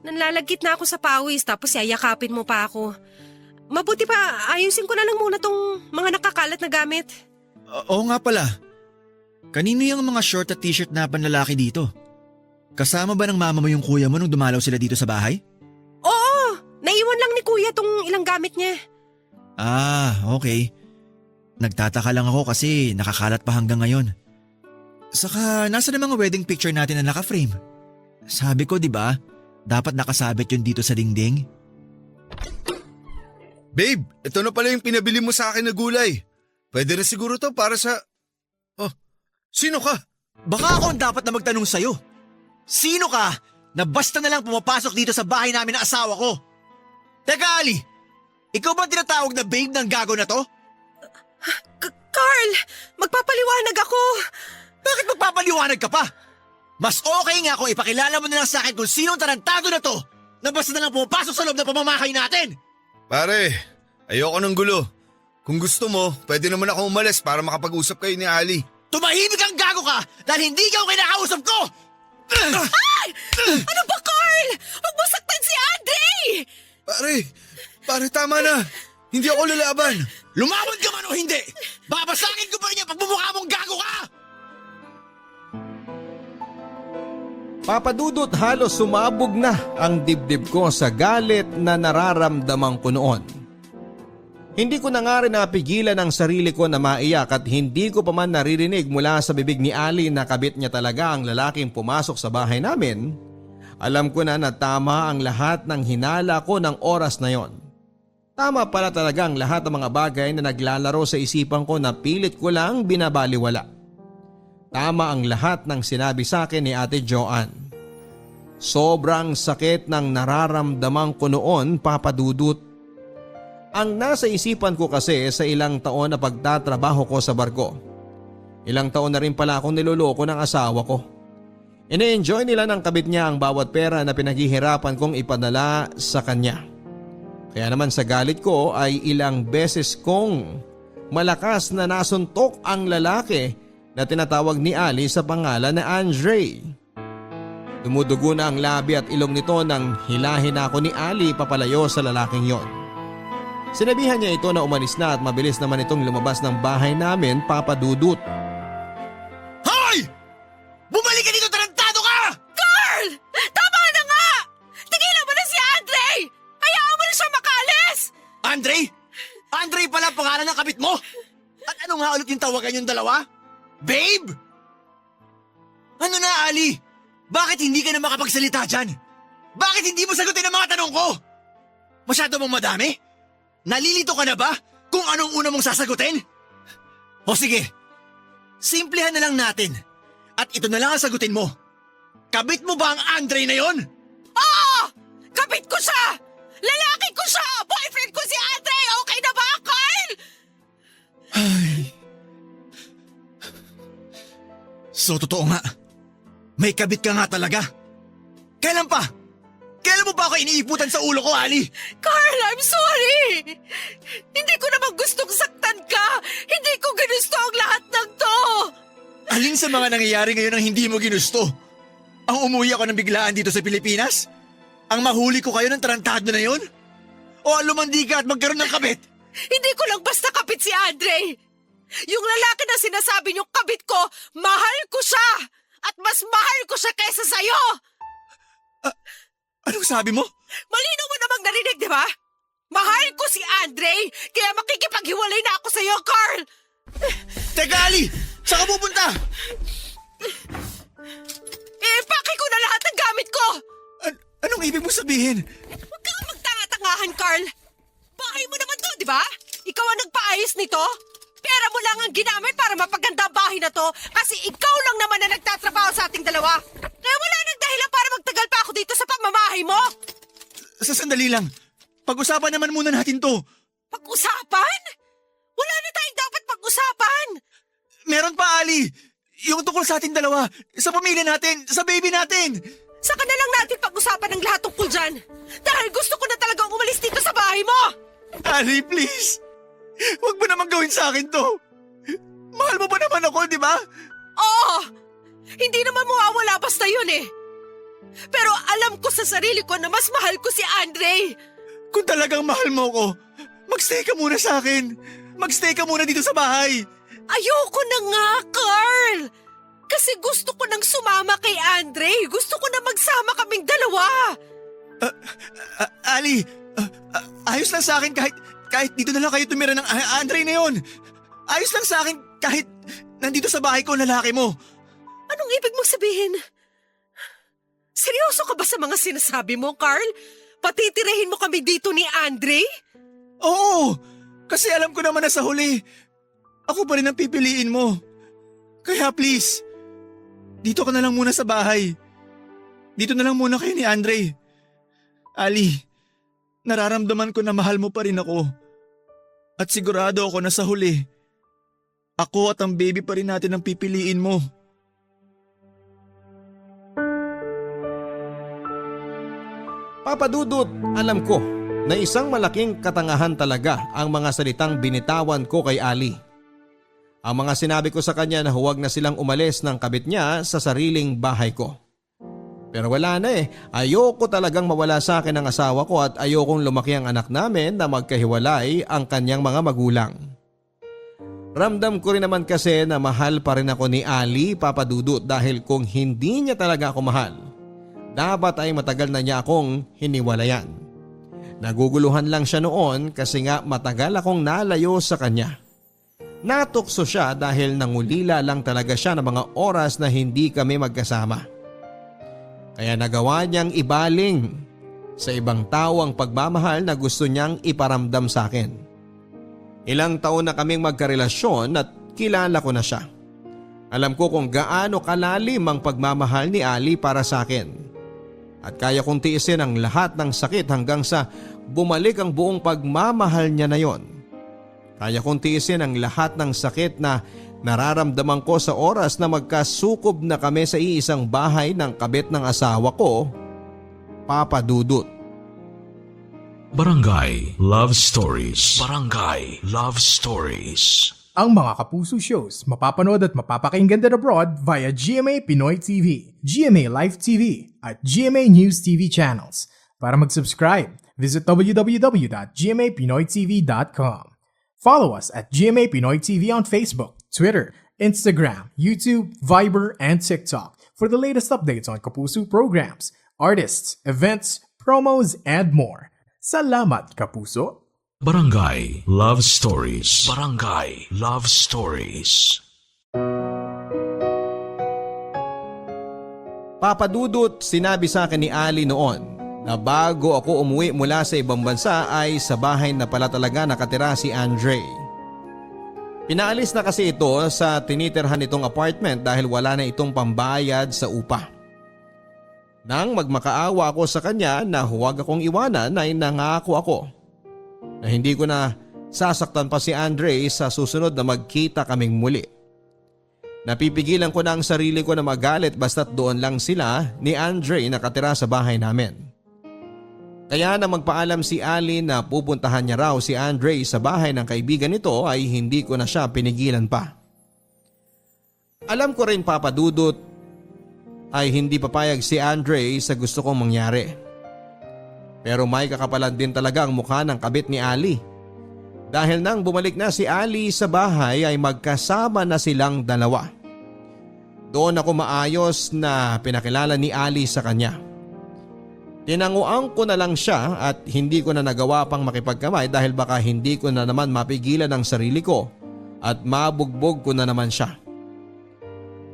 S3: Nanlalagkit na ako sa pawis tapos yayakapin mo pa ako. Mabuti pa, ayusin ko na lang muna tong mga nakakalat na gamit.
S2: Oo nga pala. Kanino yung mga short at t-shirt na panlalaki dito? Kasama ba ng mama mo yung kuya mo nung dumalaw sila dito sa bahay?
S3: Oo, naiwan lang ni kuya tong ilang gamit niya.
S2: Okay. Nagtataka lang ako kasi nakakalat pa hanggang ngayon. Saka nasa na mga wedding picture natin na naka-frame? Sabi ko, di ba? Dapat nakasabit yun dito sa dingding.
S7: Babe, ito na pala yung pinabili mo sa akin na gulay. Pwede na siguro to para sa… Oh, sino ka?
S2: Baka ako ang dapat na magtanong sa'yo. Sino ka na basta na lang pumapasok dito sa bahay namin ng asawa ko? Teka Ali, ikaw ba tinatawag na babe ng gago na to?
S3: Carl, magpapaliwanag ako.
S2: Bakit magpapaliwanag ka pa? Mas okay nga kung ipakilala mo na lang sa akin kung sinong tarantado na to na basta na lang pumapasok sa loob ng pamamahay natin.
S7: Pare, ayoko ng gulo. Kung gusto mo, pwede naman ako umalis para makapag-usap kayo ni Ali.
S2: Tumahimik kang gago ka dahil hindi ka ang kinakausap ko!
S3: Ay! Ano ba, Carl? Huwag mo saktan si Andre!
S7: Pare, tama na. Hindi ako lalaban.
S2: Lumaban ka man o hindi, babasagin ko pa rin yung pagmumukha mong gago ka!
S1: Papadudot, halos sumabog na ang dibdib ko sa galit na nararamdaman ko noon. Hindi ko na nga rin napigilan ang sarili ko na maiyak at hindi ko pa man naririnig mula sa bibig ni Ali na kabit niya talaga ang lalaking pumasok sa bahay namin. Alam ko na tama ang lahat ng hinala ko ng oras na yon. Tama pala talaga ang lahat ng mga bagay na naglalaro sa isipan ko na pilit ko lang binabaliwala. Tama ang lahat ng sinabi sa akin ni Ate Joanne. Sobrang sakit ng nararamdaman ko noon, Papadudot. Ang nasa isipan ko kasi sa ilang taon na pagtatrabaho ko sa barko. Ilang taon na rin pala akong niloloko ng asawa ko. Ine-enjoy nila ng kabit niya ang bawat pera na pinaghihirapan kong ipadala sa kanya. Kaya naman sa galit ko ay ilang beses kong malakas na nasuntok ang lalaki na tinatawag ni Ali sa pangalan na Andre. Dumudugo na ang labi at ilong nito nang hilahin ako ni Ali papalayo sa lalaking yon. Sinabihan niya ito na umalis na at mabilis naman itong lumabas ng bahay namin, Papa Dudut.
S2: Hoy! Bumalik ka dito, tarantado ka!
S6: Carl! Tama na nga! Tigilan mo na si Andre! Hayaan mo na siya makaalis!
S2: Andre? Andre pala ang pangalan ng kabit mo? At ano nga ulit yung tawagan yung dalawa? Babe? Ano na, Ali? Bakit hindi ka na makapagsalita dyan? Bakit hindi mo sagutin ang mga tanong ko? Masyado mong madami? Nalilito ka na ba kung anong una mong sasagutin? O sige, simplehan na lang natin. At ito na lang ang sagutin mo. Kabit mo ba ang Andre na yon?
S6: Oo! Kapit ko siya! Lalaki ko siya! Boyfriend ko si Andre! Okay na ba, Carl?
S2: So totoo nga. May kabit ka nga talaga. Kailan pa? Kailan mo ba ako iniiputan sa ulo ko, Ali?
S6: Carl, I'm sorry! Hindi ko naman gustong saktan ka! Hindi ko ginusto ang lahat ng to!
S2: Alin sa mga nangyayari ngayon ang hindi mo ginusto? Ang umuwi ako ng biglaan dito sa Pilipinas? Ang mahuli ko kayo ng tarantado na yon? O ang lumandi ka at magkaroon ng kabit?
S6: Hindi ko lang basta kapit si Andre! Yung lalaki na sinasabi niyong kabit ko, mahal ko siya! At mas mahal ko siya kaysa sa'yo!
S2: Anong sabi mo?
S6: Malinaw mo namang narinig, di ba? Mahal ko si Andre, kaya makikipaghiwalay na ako sa'yo, Carl!
S2: Teka, Ali! Saan ka pupunta?
S6: Ipake ko na lahat ng gamit ko!
S2: Anong ibig mo sabihin?
S6: Huwag kang magtanga-tangahan, Carl! Bahay mo naman to, di ba? Ikaw ang nagpaayos nito? Pera mo lang ang ginamit para mapaganda ang bahay na to kasi ikaw lang naman na nagtatrabaho sa ating dalawa. Kaya wala nang dahilan para magtagal pa ako dito sa pamamahay mo.
S2: Sa sandali lang. Pag-usapan naman muna natin to.
S6: Pag-usapan? Wala na tayong dapat pag-usapan.
S2: Meron pa, Ali. Yung tungkol sa ating dalawa, sa pamilya natin, sa baby natin.
S6: Saka na lang natin pag-usapan ng lahat tungkol dyan. Dahil gusto ko na talagang umalis dito sa bahay mo.
S2: Ali, please. Huwag mo naman gawin sa akin to. Mahal mo ba naman ako, di ba?
S6: Oo! Hindi naman mawawala basta yun eh. Pero alam ko sa sarili ko na mas mahal ko si Andre.
S2: Kung talagang mahal mo ko, magstay ka muna sa akin. Magstay ka muna dito sa bahay.
S6: Ayoko na nga, Carl! Kasi gusto ko nang sumama kay Andre. Gusto ko na magsama kaming dalawa.
S2: Ali, ayos lang sa akin kahit dito na lang kayo tumira ng Andre na yon. Ayos lang sa akin kahit nandito sa bahay ko ang lalaki mo.
S6: Anong ibig mong sabihin? Seryoso ka ba sa mga sinasabi mo, Carl? Patitirahin mo kami dito ni Andre?
S2: Oo, kasi alam ko naman na sa huli, ako pa rin ang pipiliin mo. Kaya please, dito ka na lang muna sa bahay. Dito na lang muna kayo ni Andre. Ali, nararamdaman ko na mahal mo pa rin ako. At sigurado ako na sa huli, ako at ang baby pa rin natin ang pipiliin mo.
S1: Papa Dudut, alam ko na isang malaking katangahan talaga ang mga salitang binitawan ko kay Ali. Ang mga sinabi ko sa kanya na huwag na silang umalis ng kabit niya sa sariling bahay ko. Pero wala na eh, ayoko talagang mawala sa akin ang asawa ko at ayokong lumaki ang anak namin na magkahiwalay ang kanyang mga magulang. Ramdam ko rin naman kasi na mahal pa rin ako ni Ali, Papa Dudut, dahil kung hindi niya talaga ako mahal, dapat ay matagal na niya akong hiniwalayan. Naguguluhan lang siya noon kasi nga matagal akong nalayo sa kanya. Natukso siya dahil nangulila lang talaga siya ng mga oras na hindi kami magkasama. Kaya nagawa niyang ibaling sa ibang tao ang pagmamahal na gusto niyang iparamdam sa akin. Ilang taon na kaming magkarelasyon at kilala ko na siya. Alam ko kung gaano kalalim ang pagmamahal ni Ali para sa akin. At kaya kong tiisin ang lahat ng sakit hanggang sa bumalik ang buong pagmamahal niya na yon. Kaya kong tiisin ang lahat ng sakit na nararamdaman ko sa oras na magkasukob na kami sa iisang bahay ng kabit ng asawa ko, Papa Dudut.
S4: Barangay Love Stories. Barangay Love Stories.
S8: Ang mga Kapuso shows mapapanood at mapapakinggan din abroad via GMA Pinoy TV, GMA Live TV at GMA News TV channels. Para mag-subscribe, visit www.gmapinoytv.com. Follow us at GMA Pinoy TV on Facebook, Twitter, Instagram, YouTube, Viber, and TikTok for the latest updates on Kapuso programs, artists, events, promos, and more. Salamat, Kapuso!
S4: Barangay Love Stories. Barangay Love Stories.
S1: Papa Dudut, sinabi sa akin ni Ali noon na bago ako umuwi mula sa ibang bansa ay sa bahay na pala talaga nakatira si Andre. Pinaalis na kasi ito sa tinitirhan itong apartment dahil wala na itong pambayad sa upa. Nang magmakaawa ako sa kanya na huwag akong iwanan ay nangako ako na hindi ko na sasaktan pa si Andre sa susunod na magkita kaming muli. Napipigilan ko na ang sarili ko na magalit basta't doon lang sila ni Andre nakatira sa bahay namin. Kaya na magpaalam si Ali na pupuntahan niya raw si Andre sa bahay ng kaibigan nito ay hindi ko na siya pinigilan pa. Alam ko rin, Papa Dudut, ay hindi papayag si Andre sa gusto kong mangyari. Pero may kakapalan din talaga ang mukha ng kabit ni Ali. Dahil nang bumalik na si Ali sa bahay ay magkasama na silang dalawa. Doon ako maayos na pinakilala ni Ali sa kanya. Tinanguan ko na lang siya at hindi ko na nagawa pang makipagkamay dahil baka hindi ko na naman mapigilan ang sarili ko at mabugbog ko na naman siya.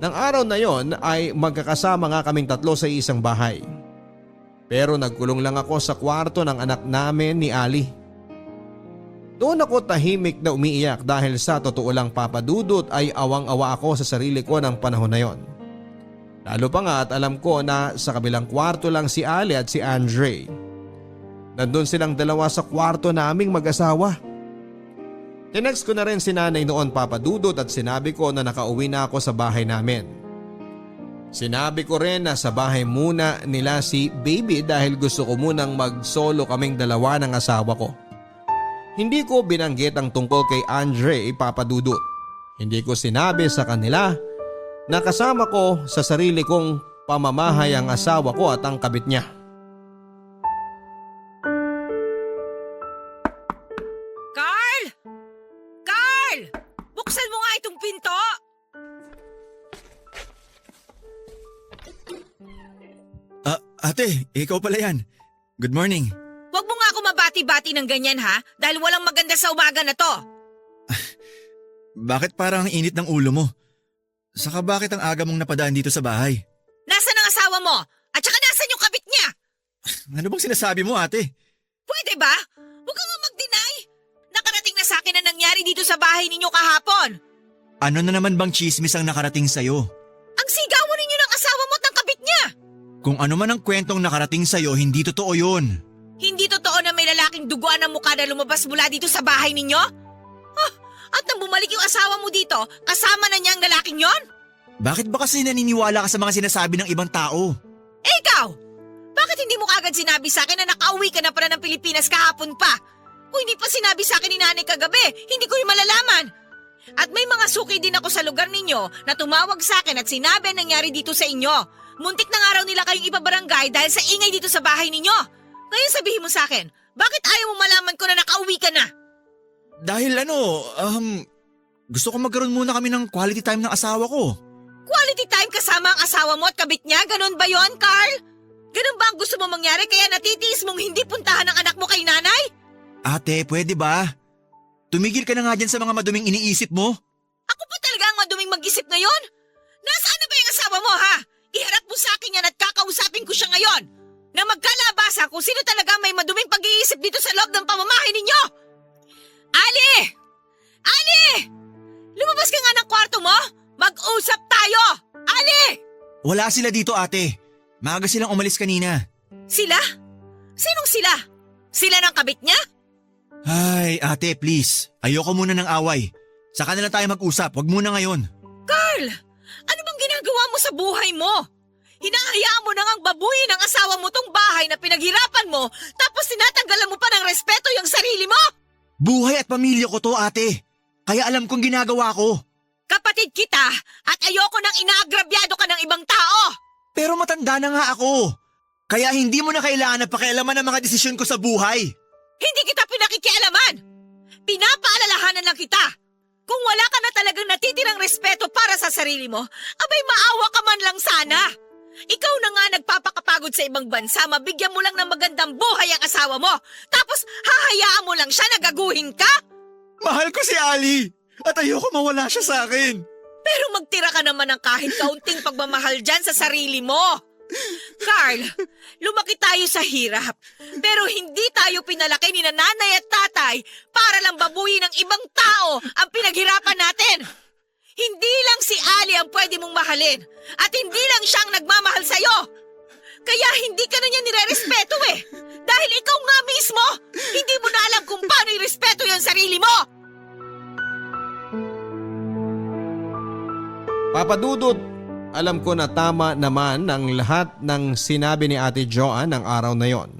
S1: Nang araw na yon ay magkakasama nga kaming tatlo sa isang bahay. Pero nagkulong lang ako sa kwarto ng anak namin ni Ali. Doon ako tahimik na umiiyak dahil sa totoo lang, Papa Dudut, ay awang-awa ako sa sarili ko ng panahon na yon. Lalo pa nga at alam ko na sa kabilang kwarto lang si Ali at si Andre. Nandun silang dalawa sa kwarto naming mag-asawa. Tinext ko na rin si nanay noon, Papa Dudut, at sinabi ko na nakauwi na ako sa bahay namin. Sinabi ko rin na sa bahay muna nila si baby dahil gusto ko munang mag-solo kaming dalawa ng asawa ko. Hindi ko binanggit ang tungkol kay Andre, Papa Dudut. Hindi ko sinabi sa kanila na kasama ko sa sarili kong pamamahay ang asawa ko at ang kabit niya.
S6: Carl! Carl! Buksan mo nga itong pinto!
S2: Ate, ikaw pala yan. Good morning.
S6: Huwag mo nga ako mabati-bati ng ganyan ha, dahil walang maganda sa umaga na to.
S2: Bakit parang ang init ng ulo mo? Saka bakit ang aga mong napadaan dito sa bahay?
S6: Nasaan ang asawa mo? At saka nasaan yung kabit niya?
S2: Ano bang sinasabi mo, ate?
S6: Pwede ba? Huwag ka nga mag-deny. Nakarating na sa akin na nangyari dito sa bahay ninyo kahapon.
S2: Ano na naman bang chismis ang nakarating sa'yo?
S6: Ang sigawan ninyo ng asawa mo at ng kabit niya.
S2: Kung ano man ang kwentong nakarating sa'yo, hindi totoo yun.
S6: Hindi totoo na may lalaking duguan ng mukha na lumabas mula dito sa bahay ninyo? At nang bumalik yung asawa mo dito, kasama na niya ang lalaking yon?
S2: Bakit ba kasi naniniwala ka sa mga sinasabi ng ibang tao?
S6: Eh ikaw, bakit hindi mo kagad sinabi sa akin na nakauwi ka na pala ng Pilipinas kahapon pa? Kung hindi pa sinabi sa akin ni nanay kagabi, hindi ko yung malalaman. At may mga suki din ako sa lugar ninyo na tumawag sa akin at sinabi ang nangyari dito sa inyo. Muntik na nga raw nila kayong ipabarangay dahil sa ingay dito sa bahay ninyo. Ngayon sabihin mo sa akin, bakit ayaw mo malaman ko na nakauwi ka na?
S2: Dahil gusto ko magkaroon muna kami ng quality time ng asawa ko.
S6: Quality time kasama ang asawa mo at kabit niya? Ganon ba yon, Carl? Ganon ba ang gusto mo mangyari kaya natitiis mong hindi puntahan ang anak mo kay nanay?
S2: Ate, pwede ba? Tumigil ka na nga dyan sa mga maduming iniisip mo.
S6: Ako pa talaga ang maduming mag-isip ngayon? Nasaan na ba yung asawa mo, ha? Iharap mo sa akin yan at kakausapin ko siya ngayon. Na magkalabasa kung sino talaga may maduming pag-iisip dito sa loob ng pamamahay ninyo. Ali! Ali! Lumabas ka nga ng kwarto mo? Mag-usap tayo! Ali!
S2: Wala sila dito, ate. Maaga silang umalis kanina.
S6: Sila? Sinong sila? Sila ng kabit niya?
S2: Ay, ate, please. Ayoko muna ng away. Saka na lang tayo mag-usap, wag muna ngayon.
S6: Carl, ano bang ginagawa mo sa buhay mo? Hinahayaan mo na ngang babuyin ng asawa mo tong bahay na pinaghirapan mo, tapos tinatanggalan mo pa ng respeto yung sarili mo?
S2: Buhay at pamilya ko to, ate. Kaya alam kong ginagawa ko.
S6: Kapatid kita at ayoko nang inaagrabyado ka ng ibang tao.
S2: Pero matanda na nga ako. Kaya hindi mo na kailangan na pakialaman ang mga desisyon ko sa buhay.
S6: Hindi kita pinakikialaman. Pinapaalalahanan lang kita. Kung wala ka na talagang natitirang respeto para sa sarili mo, abay maawa ka man lang sana. Ikaw na nga nagpapakapagod sa ibang bansa, mabigyan mo lang ng magandang buhay ang asawa mo. Tapos hahayaan mo lang siya na gaguhin ka?
S2: Mahal ko si Ali at ayoko mawala siya sa akin.
S6: Pero magtira ka naman ng kahit kaunting pagmamahal dyan sa sarili mo. Carl, lumaki tayo sa hirap. Pero hindi tayo pinalaki ni nanay at tatay para lang babuyin ng ibang tao ang pinaghirapan natin. Hindi lang si Ali ang pwede mong mahalin at hindi lang siyang nagmamahal sa'yo. Kaya hindi ka na niya nirerespeto eh. Dahil ikaw nga mismo, hindi mo na alam kung paano irespeto yung sarili mo.
S1: Papa Dudut, alam ko na tama naman ang lahat ng sinabi ni Ate Joanne ng araw na yon.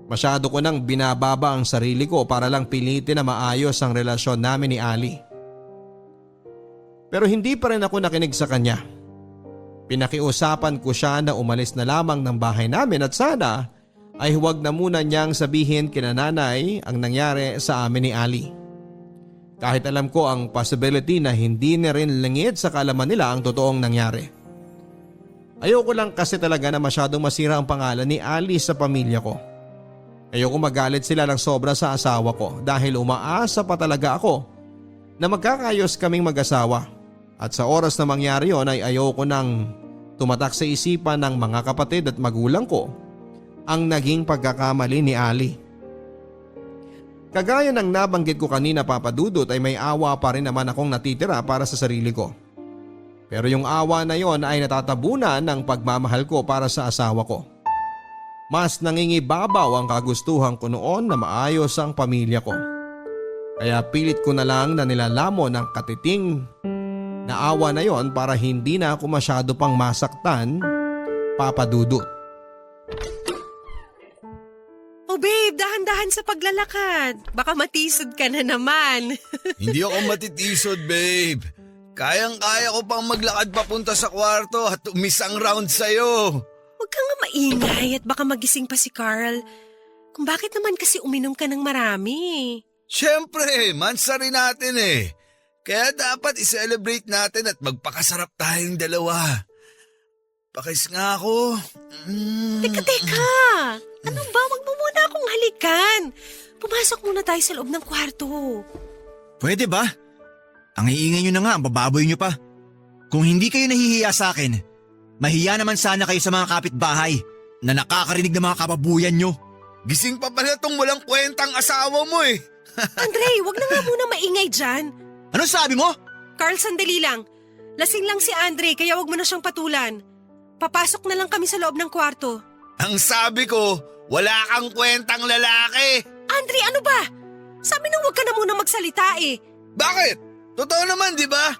S1: Masyado ko nang binababa ang sarili ko para lang pilitin na maayos ang relasyon namin ni Ali. Pero hindi pa rin ako nakinig sa kanya. Pinakiusapan ko siya na umalis na lamang ng bahay namin at sana ay huwag na muna niyang sabihin kina nanay ang nangyari sa amin ni Ali. Kahit alam ko ang possibility na hindi na rin lingid sa kaalaman nila ang totoong nangyari. Ayoko lang kasi talaga na masyadong masira ang pangalan ni Ali sa pamilya ko. Ayoko magalit sila ng sobra sa asawa ko dahil umaasa pa talaga ako na magkakayos kaming mag-asawa. At sa oras na mangyari yon ay ayoko nang tumatak sa isipan ng mga kapatid at magulang ko ang naging pagkakamali ni Ali. Kagaya ng nabanggit ko kanina, Papa Dudut, ay may awa pa rin naman akong natitira para sa sarili ko. Pero yung awa na yon ay natatabunan ng pagmamahal ko para sa asawa ko. Mas nangingibabaw ang kagustuhan ko noon na maayos ang pamilya ko. Kaya pilit ko na lang na nilalamon ang katiting na awa na yon para hindi na ako masyado pang masaktan, Papa Dudut.
S3: Oh babe, dahan-dahan sa paglalakad. Baka matisod ka na naman.
S7: Hindi ako matitisod, babe. Kayang-kaya ko pang maglakad papunta sa kwarto at umisang round sa'yo.
S3: Huwag ka nga maingay at baka magising pa si Carl. Kung bakit naman kasi uminom ka ng marami?
S7: Siyempre, mansa rin natin eh. Kaya dapat i-celebrate natin at magpakasarap tayong dalawa. Pakis nga ako.
S3: Teka. Ano ba? Wag mo muna akong halikan. Pumasok muna tayo sa loob ng kwarto.
S2: Pwede ba? Ang iingay nyo na nga, ang bababoy nyo pa. Kung hindi kayo nahihiya sa akin, mahiya naman sana kayo sa mga kapitbahay na nakakarinig ng mga kababuyan nyo.
S7: Gising pa pala tong walang kwentang asawa mo eh.
S3: Andre, wag na nga muna maingay dyan.
S2: Ano sabi mo?
S3: Carl, sandali lang. Lasing lang si Andre kaya wag mo na siyang patulan. Papasok na lang kami sa loob ng kwarto.
S7: Ang sabi ko, wala kang kwentang lalaki.
S3: Andre, ano ba? Sabi nang wag ka na muna magsalita eh.
S7: Bakit? Totoo naman, di ba?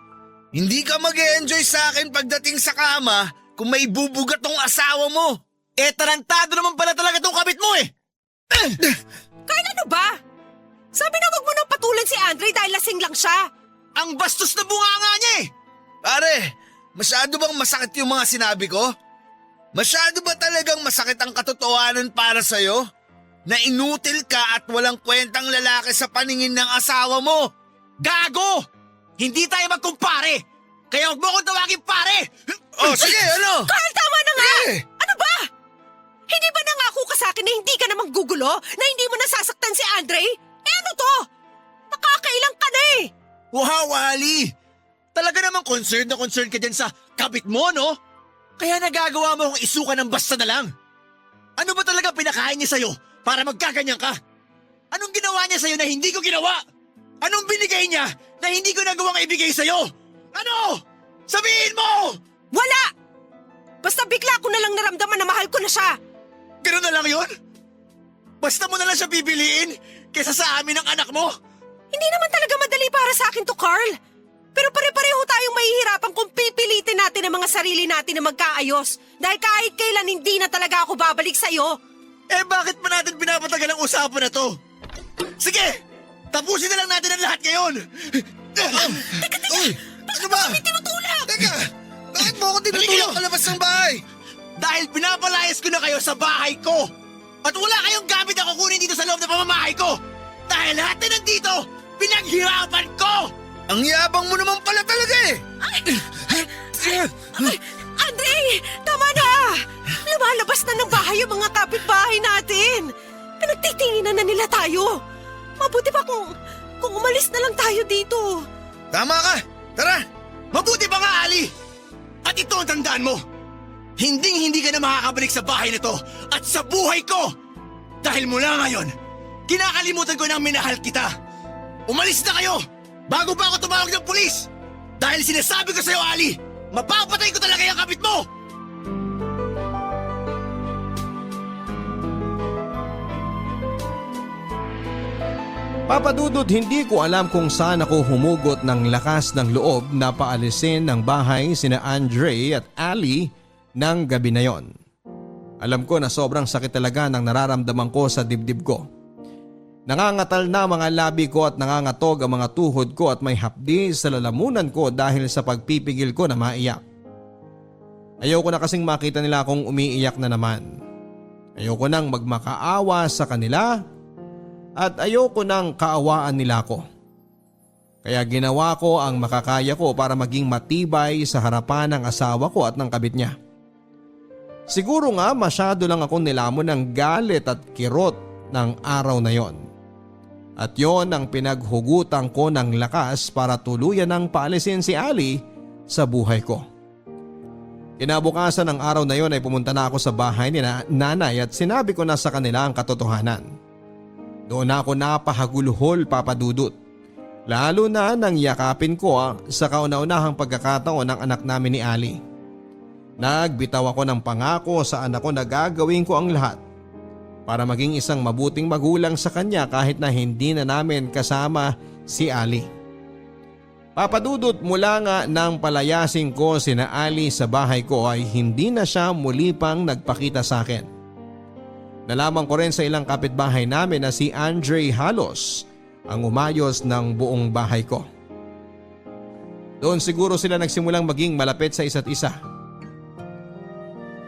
S7: Hindi ka mag-e-enjoy sa akin pagdating sa kama kung may bubugat tong asawa mo.
S2: Eh tarantado naman pala talaga tong kabit mo eh!
S3: Carl, ano ba? Sabi na wag mo nang patulan si Andre dahil lasing lang siya.
S2: Ang bastos na bunganga niya eh!
S7: Pare, masyado bang masakit yung mga sinabi ko? Masyado ba talagang masakit ang katotohanan para sa'yo? Na inutil ka at walang kwentang lalaki sa paningin ng asawa mo?
S2: Gago! Hindi tayo magkumpare! Kaya huwag mo akong tawagin pare!
S7: Oh, sige, ano?
S3: Carl, tama na nga!
S7: Eh!
S3: Ano ba? Hindi ba nangako ka sa akin na hindi ka naman gugulo? Na hindi mo nasasaktan si Andre? Eh ano to? Nakakailang ka na eh!
S2: Wow, Ali! Talaga namang concerned ka dyan sa kabit mo, no? Kaya nagagawa mo akong isuka ng basta na lang. Ano ba talaga pinakain niya sa'yo para magkaganyan ka? Anong ginawa niya sa'yo na hindi ko ginawa? Anong binigay niya na hindi ko nagawang ibigay sa'yo? Ano? Sabihin mo!
S3: Wala! Basta bigla ko na lang naramdaman na mahal ko na siya.
S2: Ganun na lang yun? Basta mo na lang siya pipiliin kesa sa amin ng anak mo?
S3: Hindi naman talaga madali para sa akin to, Carl. Pero pare-pareho tayong mahihirapan kung pipilitin natin ang mga sarili natin na magkaayos. Dahil kahit kailan hindi na talaga ako babalik sa'yo.
S2: Eh bakit pa natin pinapatagal ang usapan na to? Sige! Tapusin na lang natin ang lahat ngayon!
S7: Teka! Ano ba?
S3: Tinutulak!
S7: Teka! Bakit mo ako tinutulak kalabas ng bahay?
S2: Dahil pinapalayas ko na kayo sa bahay ko! At wala kayong gamit na kukunin dito sa loob ng pamamahay ko! Dahil lahat na nandito, pinaghirapan ko!
S7: Ang yabang mo naman pala talaga eh!
S3: Andre! Tama na! Lumalabas na ng bahay yung mga kapitbahay natin. Pinagtitinginan na nila tayo. Mabuti pa kung umalis na lang tayo dito.
S7: Tama ka! Tara!
S2: Mabuti pa nga, Ali! At ito ang tandaan mo! Hinding-hindi ka na makakabalik sa bahay na to at sa buhay ko! Dahil mula ngayon, kinakalimutan ko na minahal kita! Umalis na kayo! Bago pa ako tumawag ng pulis! Dahil sinasabi ko sa'yo, Ali, mapapatay ko talaga yung kapit mo!
S1: Papadudot, hindi ko alam kung saan ako humugot ng lakas ng loob na paalisin ng bahay sina Andre at Ali ng gabi na yon. Alam ko na sobrang sakit talaga ng nararamdaman ko sa dibdib ko. Nangangatal na mga labi ko at nangangatog ang mga tuhod ko at may hapdi sa lalamunan ko dahil sa pagpipigil ko na maiyak. Ayoko na kasing makita nila akong umiiyak na naman. Ayoko nang magmakaawa sa kanila at ayoko nang kaawaan nila ko. Kaya ginawa ko ang makakaya ko para maging matibay sa harapan ng asawa ko at ng kabit niya. Siguro nga masyado lang akong nilamon ng galit at kirot ng araw na yon. At yon ang pinaghugutan ko ng lakas para tuluyan ng paalisin si Ali sa buhay ko. Kinabukasan ng araw na yon ay pumunta na ako sa bahay ni nanay at sinabi ko na sa kanila ang katotohanan. Doon ako napahagulhol, Papadudot. Lalo na nang yakapin ko sa kauna-unahang pagkakataon ng anak namin ni Ali. Nagbitaw ako ng pangako sa anak ko na gagawin ko ang lahat para maging isang mabuting magulang sa kanya kahit na hindi na namin kasama si Ali. Papadudot, mula nga nang palayasin ko sina Ali sa bahay ko ay hindi na siya muli pang nagpakita sa akin. Nalaman ko rin sa ilang kapitbahay namin na si Andre halos ang umayos ng buong bahay ko. Doon siguro sila nagsimulang maging malapit sa isa't isa.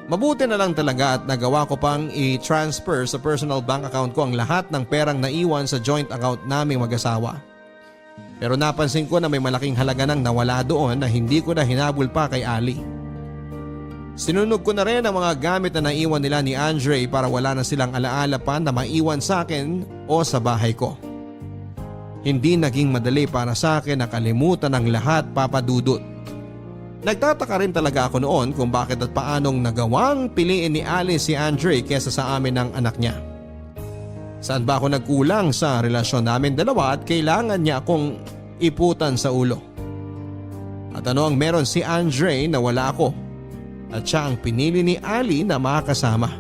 S1: Mabuti na lang talaga at nagawa ko pang i-transfer sa personal bank account ko ang lahat ng perang naiwan sa joint account naming mag-asawa. Pero napansin ko na may malaking halaga nang nawala doon na hindi ko na hinabol pa kay Ali. Sinunog ko na rin ang mga gamit na naiwan nila ni Andre para wala na silang alaala pa na maiwan sa akin o sa bahay ko. Hindi naging madali para sa akin na kalimutan ang lahat, Papadudot. Nagtataka rin talaga ako noon kung bakit at paanong nagawang piliin ni Ali si Andre kesa sa amin ng anak niya. Saan ba ako nagkulang sa relasyon namin dalawa at kailangan niya akong iputan sa ulo? At ano ang meron si Andre na wala ako? At siya ang pinili ni Ali na makasama.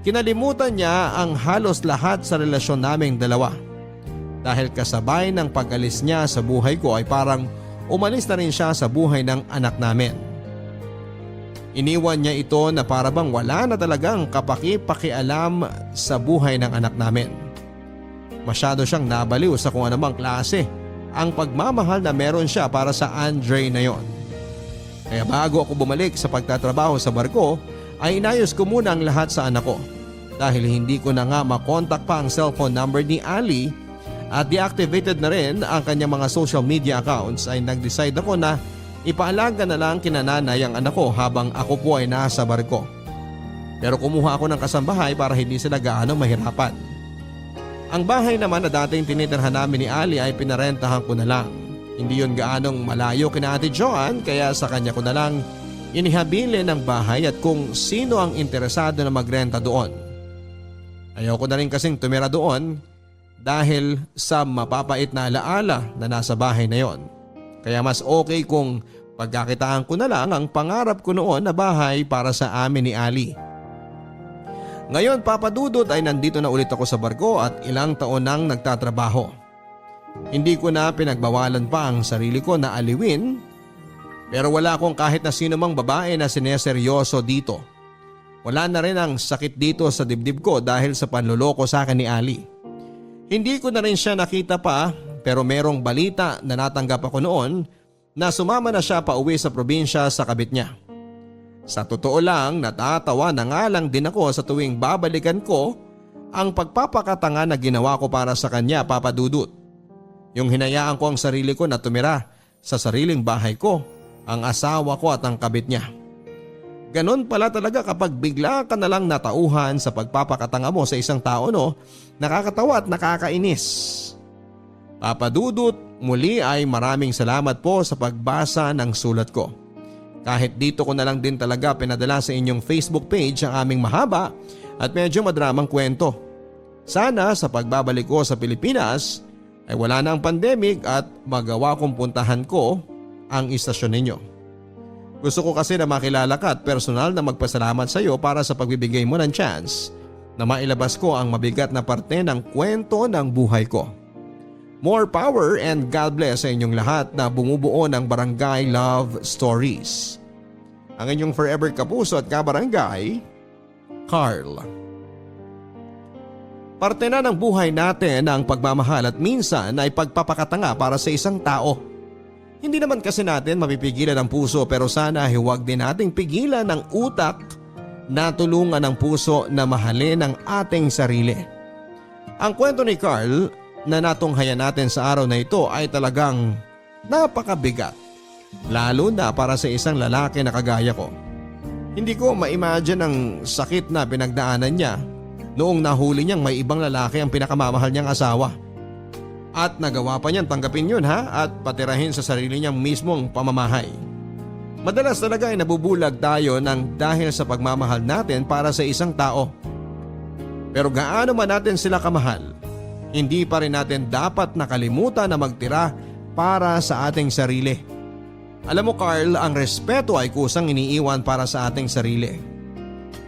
S1: Kinalimutan niya ang halos lahat sa relasyon naming dalawa. Dahil kasabay ng pag-alis niya sa buhay ko ay parang umalis na rin siya sa buhay ng anak namin. Iniwan niya ito na parabang wala na talagang kapaki-pakialam sa buhay ng anak namin. Masyado siyang nabaliw sa kung anumang klase ang pagmamahal na meron siya para sa Andre na yon. Kaya bago ako bumalik sa pagtatrabaho sa barko ay inayos ko muna ang lahat sa anak ko. Dahil hindi ko na nga makontak pa ang cellphone number ni Ali at deactivated na rin ang kanyang mga social media accounts ay nag-decide ako na ipaalaga na lang kina nanay ang anak ko habang ako po ay nasa barko. Pero kumuha ako ng kasambahay para hindi sila gaano mahirapan. Ang bahay naman na dating tinitirhan namin ni Ali ay pinarentahan ko na lang. Hindi yun gaanong malayo kina Ate Joan kaya sa kanya ko na lang inihabili ng bahay at kung sino ang interesado na magrenta doon. Ayoko na rin kasing tumira doon dahil sa mapapait na alaala na nasa bahay na yon. Kaya mas okay kung pagkakitaan ko na lang ang pangarap ko noon na bahay para sa amin ni Ali. Ngayon, Papadudot, ay nandito na ulit ako sa barko at ilang taon nang nagtatrabaho. Hindi ko na pinagbawalan pa ang sarili ko na aliwin, pero wala akong kahit na sino mang babae na sineseryoso dito. Wala na rin ang sakit dito sa dibdib ko dahil sa panloloko sa akin ni Ali. Hindi ko na rin siya nakita pa, pero merong balita na natanggap ako noon na sumama na siya pa uwi sa probinsya sa kabit niya. Sa totoo lang, natatawa na nga lang din ako sa tuwing babalikan ko ang pagpapakatanga na ginawa ko para sa kanya, Papa Dudut. Yung hinayaan ko ang sarili ko na tumira sa sariling bahay ko, ang asawa ko at ang kabit niya. Ganon pala talaga kapag bigla ka na lang natauhan sa pagpapakatanga mo sa isang tao, no? Nakakatawa at nakakainis. Papa Dudut, muli ay maraming salamat po sa pagbasa ng sulat ko. Kahit dito ko na lang din talaga pinadala sa inyong Facebook page ang aming mahaba at medyo madramang kwento. Sana sa pagbabalik ko sa Pilipinas ay wala na ang pandemic at magawa kong puntahan ko ang istasyon ninyo. Gusto ko kasi na makilala ka at personal na magpasalamat sa iyo para sa pagbibigay mo ng chance na mailabas ko ang mabigat na parte ng kwento ng buhay ko. More power and God bless sa inyong lahat na bumubuo ng Barangay Love Stories. Ang inyong forever kapuso at kabarangay, Carl. Parte na ng buhay natin ang pagmamahal at minsan ay pagpapakatanga para sa isang tao. Hindi naman kasi natin mapipigilan ang puso, pero sana huwag din nating pigilan ang utak na tulungan ang puso na mahalin ang ating sarili. Ang kwento ni Carl na natunghayan natin sa araw na ito ay talagang napakabigat, lalo na para sa isang lalaki na kagaya ko. Hindi ko ma-imagine ang sakit na pinagdaanan niya noong nahuli niyang may ibang lalaki ang pinakamamahal niyang asawa. At nagawa pa niyang tanggapin yun at patirahin sa sarili niyang mismong pamamahay. Madalas talaga ay nabubulag tayo ng dahil sa pagmamahal natin para sa isang tao. Pero gaano man natin sila kamahal, hindi pa rin natin dapat nakalimutan na magtira para sa ating sarili. Alam mo Carl, ang respeto ay kusang iniiwan para sa ating sarili.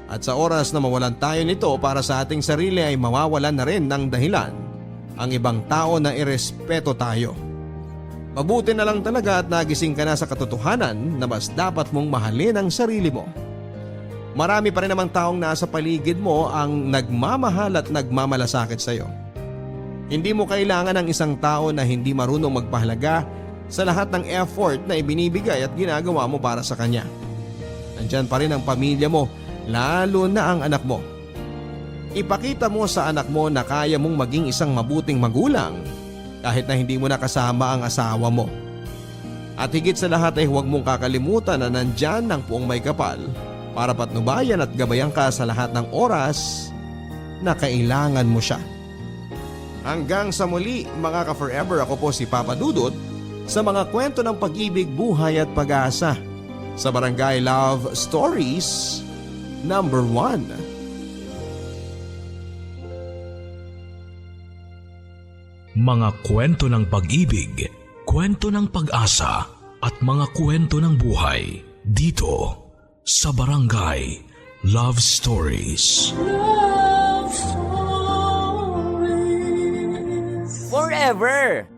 S1: At sa oras na mawalan tayo nito para sa ating sarili ay mawawalan na rin ng dahilan ang ibang tao na irespeto tayo. Mabuti na lang talaga at nagising ka na sa katotohanan na mas dapat mong mahalin ang sarili mo. Marami pa rin namang taong nasa paligid mo ang nagmamahal at nagmamalasakit sa iyo. Hindi mo kailangan ng isang tao na hindi marunong magpahalaga sa lahat ng effort na ibinibigay at ginagawa mo para sa kanya. Nandyan pa rin ang pamilya mo, lalo na ang anak mo. Ipakita mo sa anak mo na kaya mong maging isang mabuting magulang kahit na hindi mo nakasama ang asawa mo. At higit sa lahat ay huwag mong kakalimutan na nandyan ang Puong May Kapal para patnubayan at gabayan ka sa lahat ng oras na kailangan mo siya. Hanggang sa muli mga ka-forever, ako po si Papa Dudut sa mga kwento ng pag-ibig, buhay at pag-asa sa Barangay Love Stories number 1.
S4: Mga kwento ng pag-ibig, kwento ng pag-asa at mga kwento ng buhay dito sa Barangay Love Stories.
S9: Forever!